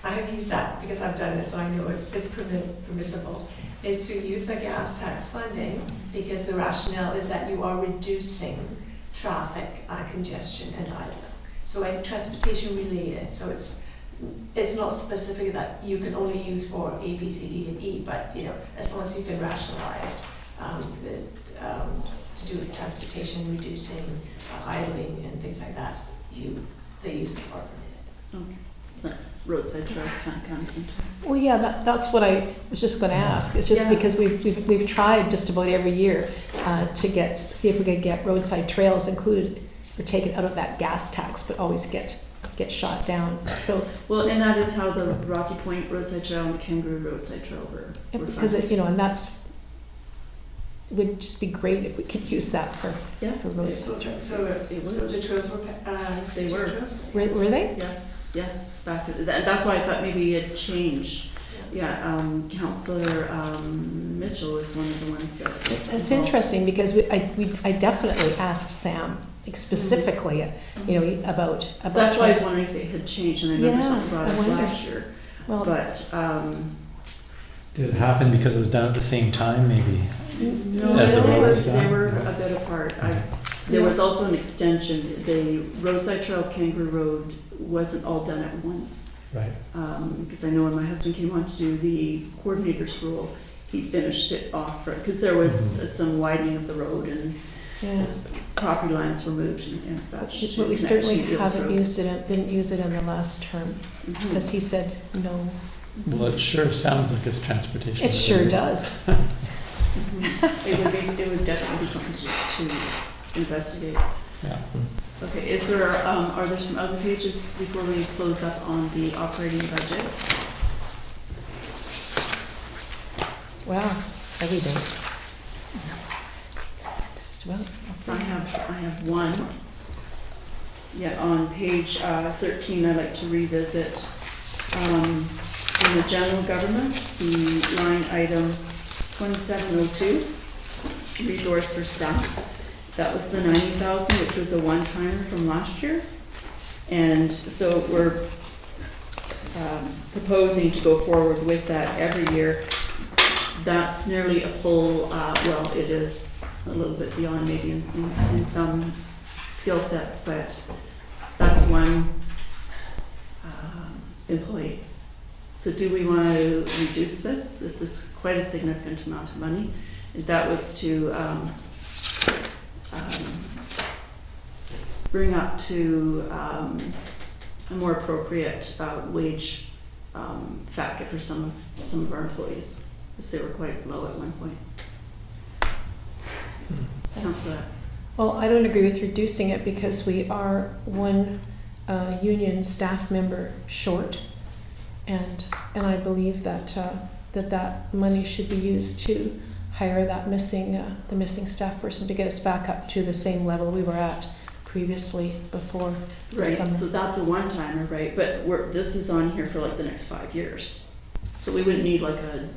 I have used that because I've done it, so I know it's permissible, is to use the gas tax funding because the rationale is that you are reducing traffic congestion and idling. So it's transportation related, so it's not specific that you can only use for A, B, C, D, and E, but as long as you can rationalize to do with transportation, reducing idling and things like that, the use is are permitted. Okay. But roadside trails kind of comes into... Well, yeah, that's what I was just going to ask. It's just Yeah. because we've tried just about every year to see if we could get roadside trails included or taken out of that gas tax, but always get shot down. So Well, and that is how the Rocky Point roadside trail and the Kangaroo roadside trail were because funded. and that's would just be great if we could use that for Yeah. roadside trails. So the trails were, They were. trails Were they? Yes, back at, that's why I thought maybe it changed. Yeah, Councillor Mitchell is one of the ones that. was It's involved. interesting because I definitely asked Sam specifically, about. That's why I was wondering if it had changed, and I remember Yeah, something brought I up wonder. last year. Well, But, Did it happen because it was done at the same time, maybe? no, As the road was they done? were a bit apart. There was also an extension. The roadside trail, Kangaroo Road, wasn't all done at once. Right. Because I know when my husband came on to do the coordinator's role, he finished it off, because there was some widening of the road and yeah. property lines were moved and such. But we to connect certainly to Eels haven't Road. didn't use it in the last term Mhm. because he said no. Well, it sure sounds like it's transportation. It sure related. does. Mhm. It would definitely be something to investigate. Yeah. Okay, are there some other pages before we close up on the operating budget? Wow, every day. Just about. I have one. Yeah, on page 13, I'd like to revisit, in the general government, the line item 2702, resource for staff. That was the 90,000, which was a one-timer from last year. And so we're proposing to go forward with that every year. That's nearly a full, well, it is a little bit beyond maybe in some skill sets, but that's one employee. So do we want to reduce this? This is quite a significant amount of money. That was to bring up to a more appropriate wage factor for some of our employees, because they were quite low at one point. Councillor. Well, I don't agree with reducing it because we are one union staff member short. And I believe that that money should be used to hire that the missing staff person to get us back up to the same level we were at previously before the Right, summer. so that's a one-timer, right? But this is on here for like the next 5 years. So we wouldn't need like a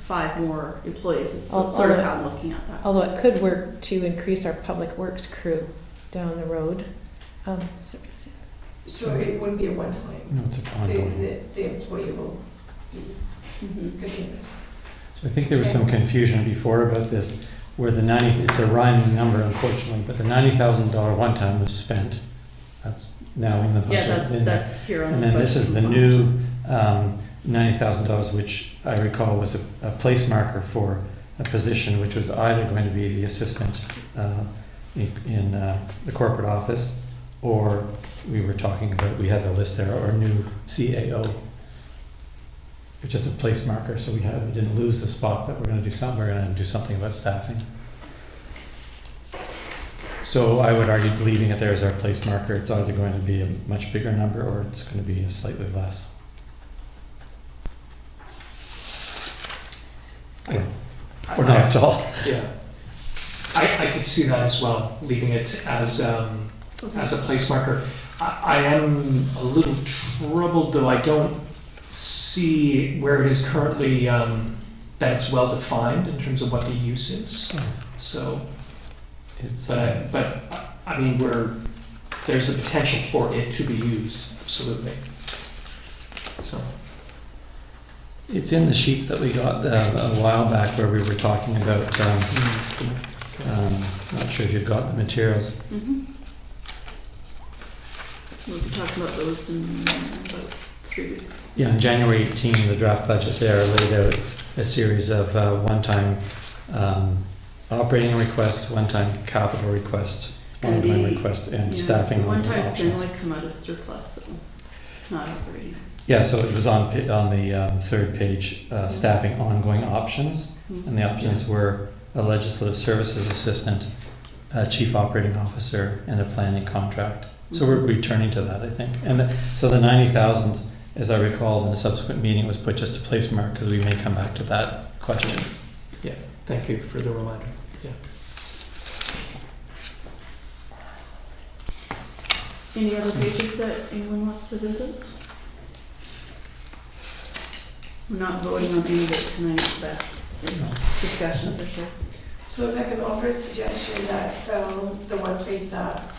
5 more employees. It's sort of how I'm looking at that. Although it could work to increase our public works crew down the road. So it wouldn't be a one-time. No, it's ongoing. The employee will be Mhm. continuous. So I think there was some confusion before about this, where the 90, it's a rhyming number unfortunately, but the $90,000 one-time was spent. That's now in the budget. Yeah, that's here on And this then this budget. is the new $90,000, which I recall was a place marker for a position which was either going to be the assistant in the corporate office, or we were talking about, we had the list there, or new CAO, which is a place marker, so we didn't lose the spot, but we're going to do something about staffing. So I would argue leaving it there as our place marker. It's either going to be a much bigger number or it's going to be a slightly less. Or not at all. Yeah. I could see that as well, leaving it as a place marker. I am a little troubled, though I don't see where it is currently that it's well defined in terms of what the use is. So, but I mean, there's a potential for it to be used, absolutely. So. It's in the sheets that we got a while back where we were talking about, not sure if you've got the materials. Mm-hmm. We'll be talking about those in about 3 weeks. Yeah, on January 18, the draft budget there laid out a series of one-time operating requests, one-time capital request, And one-time the- request, and Yeah, staffing the one-time options. generally come out of surplus though, not operating. Yeah, so it was on the third page, staffing ongoing options, and the options were a legislative services assistant, a chief operating officer, and a planning contract. So we're returning to that, I think. And so the 90,000, as I recall, in a subsequent meeting, was put just a place mark because we may come back to that question. Yeah, thank you for the reminder. Yeah. Any other pages that anyone wants to visit? We're not voting on any of it tonight, but it's discussion for sure. So if I can offer a suggestion that the one place that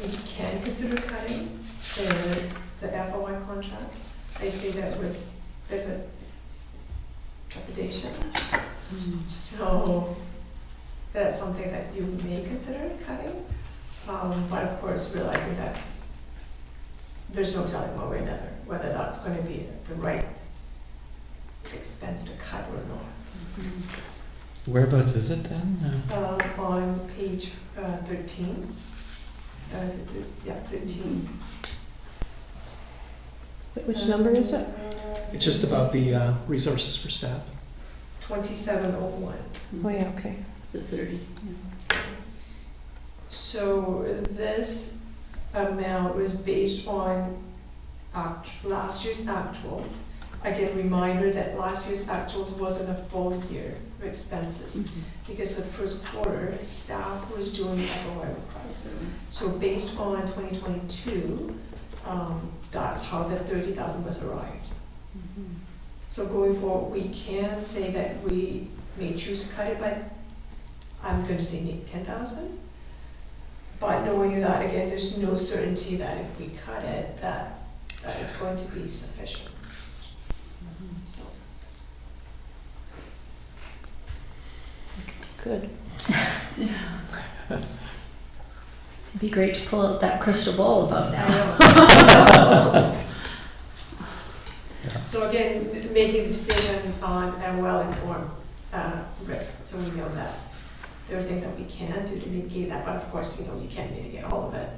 we can consider cutting is the FOI contract. I say that with a bit of trepidation. So that's something that you may consider cutting. But of course, realizing that there's no telling one way or another whether that's going to be the right expense to cut or not. Whereabouts is it then? On page 13. Is it 13. Which number is it? It's just about the resources for staff. 2701. Oh, yeah, okay. The 30. So this amount was based on last year's actuals. Again, reminder that last year's actuals wasn't a full year of expenses, because for the first quarter, staff was doing FOI requests. So based on 2022, that's how the 30,000 was arrived. So going forward, we can say that we may choose to cut it by, I'm going to say 10,000. But knowing that, again, there's no certainty that if we cut it, that is going to be sufficient. Good. It'd be great to pull out that crystal ball about now. So again, making the decision on a well-informed risk, so we know that there are things that we can do to mitigate that, but of course, you can't mitigate all of it.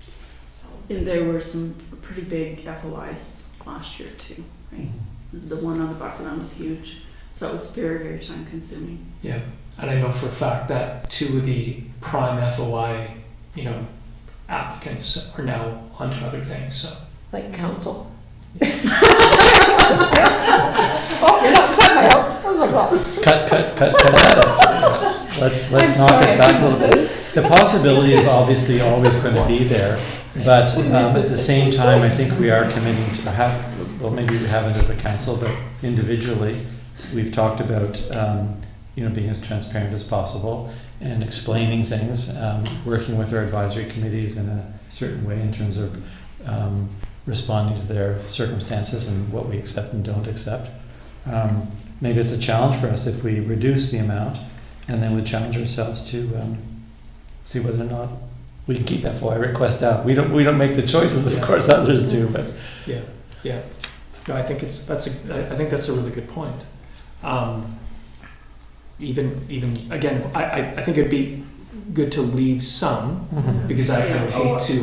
So. And there were some pretty big FOIs last year too, right? The one on the buffer line was huge. So it was very, very time consuming. Yeah, and I know for a fact that 2 of the prime FOI, applicants are now on to other things, so. Like council. Cut that out. Let's knock it back a little bit. The possibility is obviously always going to be there, but at the same time, I think we are committing to have, well, maybe we haven't as a council, but individually, we've talked about, being as transparent as possible and explaining things, working with our advisory committees in a certain way in terms of responding to their circumstances and what we accept and don't accept. Maybe it's a challenge for us if we reduce the amount, and then we challenge ourselves to see whether or not we can keep FOI request out. We don't make the choices, of course, others do, but Yeah. No, I think that's a really good point. Even again, I think it'd be good to leave some, because I kind of hate to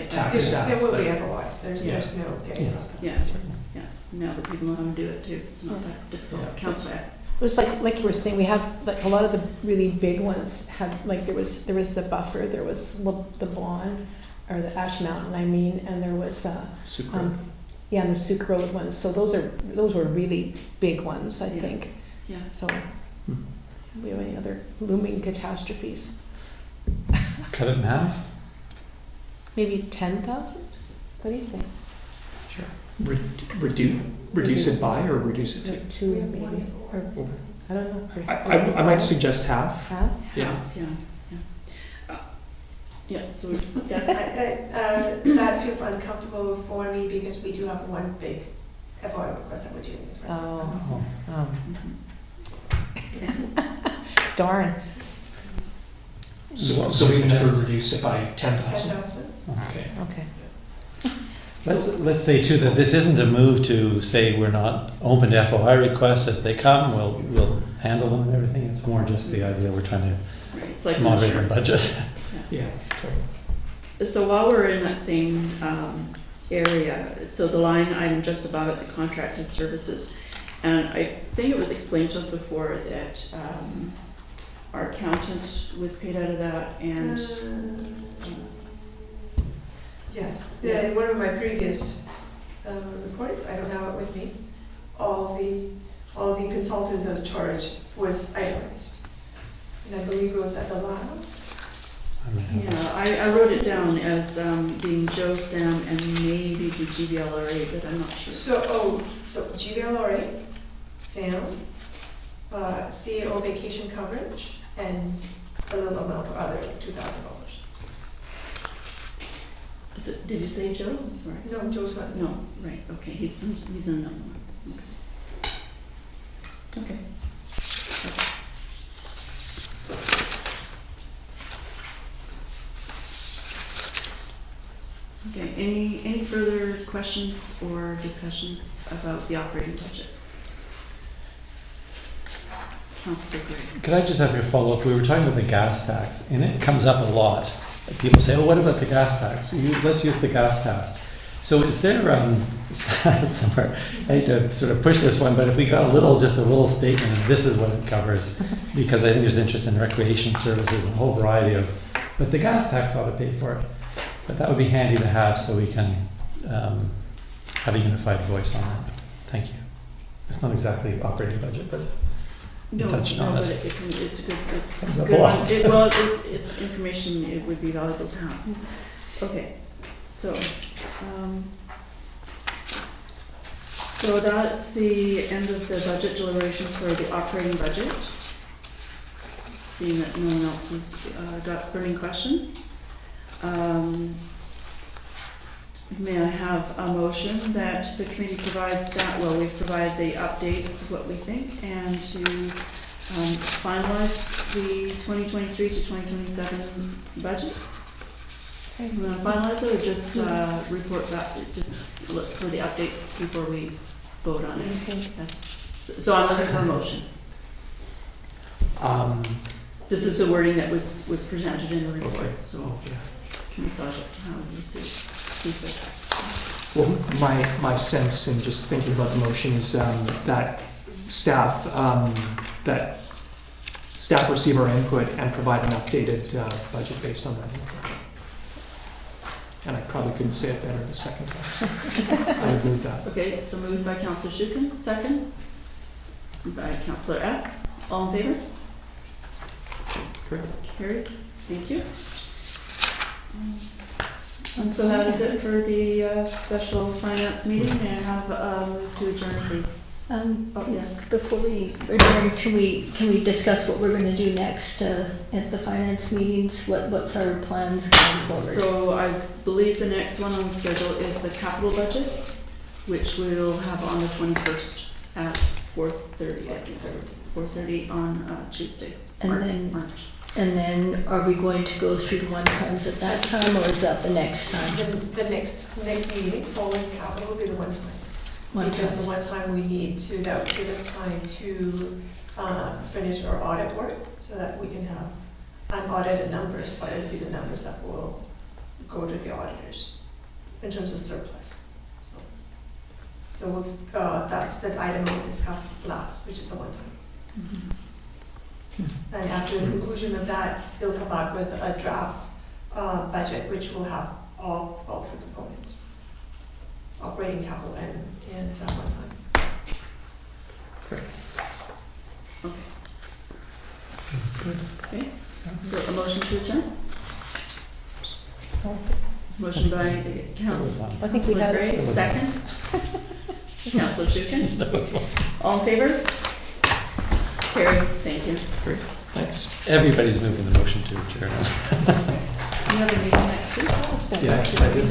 tax staff. There will but- be otherwise, there's no getting Yeah. around that. Yeah, yeah. Now that people know how to do it too, it's not that difficult. Yeah. Councillor. It was like you were saying, we have, like, a lot of the really big ones had, like, there was the buffer, there was the Blonde, or the Ash Mountain, and there was, Super. and the Souk Road ones, so those were really big ones, I think, Yeah. so. Do we have any other looming catastrophes? cut it in half. Maybe 10,000? What do you think? Reduce it by or reduce it to? Like 2 maybe, or, I don't know. I might suggest half. Half? Yeah. Yeah, so, Yes, that feels uncomfortable for me because we do have one big FOI request that we're dealing with right now. Darn. So we can never reduce it by 10,000. 10,000? Okay. Okay. Let's say too that this isn't a move to say we're not open to FOI requests as they come. We'll handle them and everything. It's more just the idea we're trying right, it's like to moderate our insurance. budget. Yeah, totally. So while we're in that same area, so the line item just above it, the contracted services, and I think it was explained just before that our accountant was paid out of that, and Yes, yeah, in one of my previous reports, I don't have it with me, all the consultants as charged was itemized. And I believe it was at the last, yeah, I wrote it down as being Joe, Sam, and maybe the GVLRA, but I'm not sure. so GVLRA, SAM, CAO vacation coverage, and a little amount for other $2,000. Did you say Joe? I'm sorry. No, Joe's not. No, right, okay, he's in another one. Okay. Okay, any further questions or discussions about the operating budget? Councillor Gray. Could I just ask a follow-up? We were talking about the gas tax, and it comes up a lot. People say, "Oh, what about the gas tax? Let's use the gas tax." So, is there somewhere? I hate to sort of push this one, but if we got just a little statement, of this is what it covers, because I think there's interest in recreation services and a whole variety of. But the gas tax ought to pay for it. But that would be handy to have, so we can have a unified voice on that. Thank you. It's not exactly operating budget, but. You touched on but it. it's good, it's Comes up good a lot. well, it's information, it would be valuable to have. Okay, so, so that's the end of the budget deliberations for the operating budget. Seeing that no one else has got burning questions. May I have a motion that the committee provides that, well, we've provided the updates, what we think, and to finalize the 2023 to 2027 budget? Okay, you want to finalize it or just report back, just look for the updates before we vote on it? Yes. So I'm looking for a motion. This is the wording that was presented in the report, Okay. so massage it how you see fit. Well, my sense in just thinking about the motion is that staff, that staff receive our input and provide an updated budget based on that input. And I probably couldn't say it better the second time, so I would move that. Okay, so moved by Councillor Shukin, second. By Councillor Epp. All in favor? Great. Carried. Thank you. And so that is it for the special finance meeting. May I have move to adjourn, please? Oh, yes. Before we adjourn, can we discuss what we're going to do next at the finance meetings? What's our plans going forward? So I believe the next one on the schedule is the capital budget, which we'll have on the 21st at 4:30, I think, 4:30 on Tuesday. And March. then are we going to go through the one-times at that time, or is that the next time? The next meeting following capital will be the one time. Because the one time we need to, that would give us time to finish our audit work so that we can have unaudited numbers, but it'll be the numbers that will go to the auditors in terms of surplus. So we'll, that's the item we'll discuss last, which is the one time. And after the conclusion of that, they'll come back with a draft budget, which will have all three components. Operating capital and one time. Great. Okay, so a motion to adjourn? Motion by Councillor I think we had it. Gray, second. Councillor Shukin. All in favor? Carried, thank you. Great. Thanks. Everybody's moving the motion to adjourn. You have a meeting next week? Yeah, I did.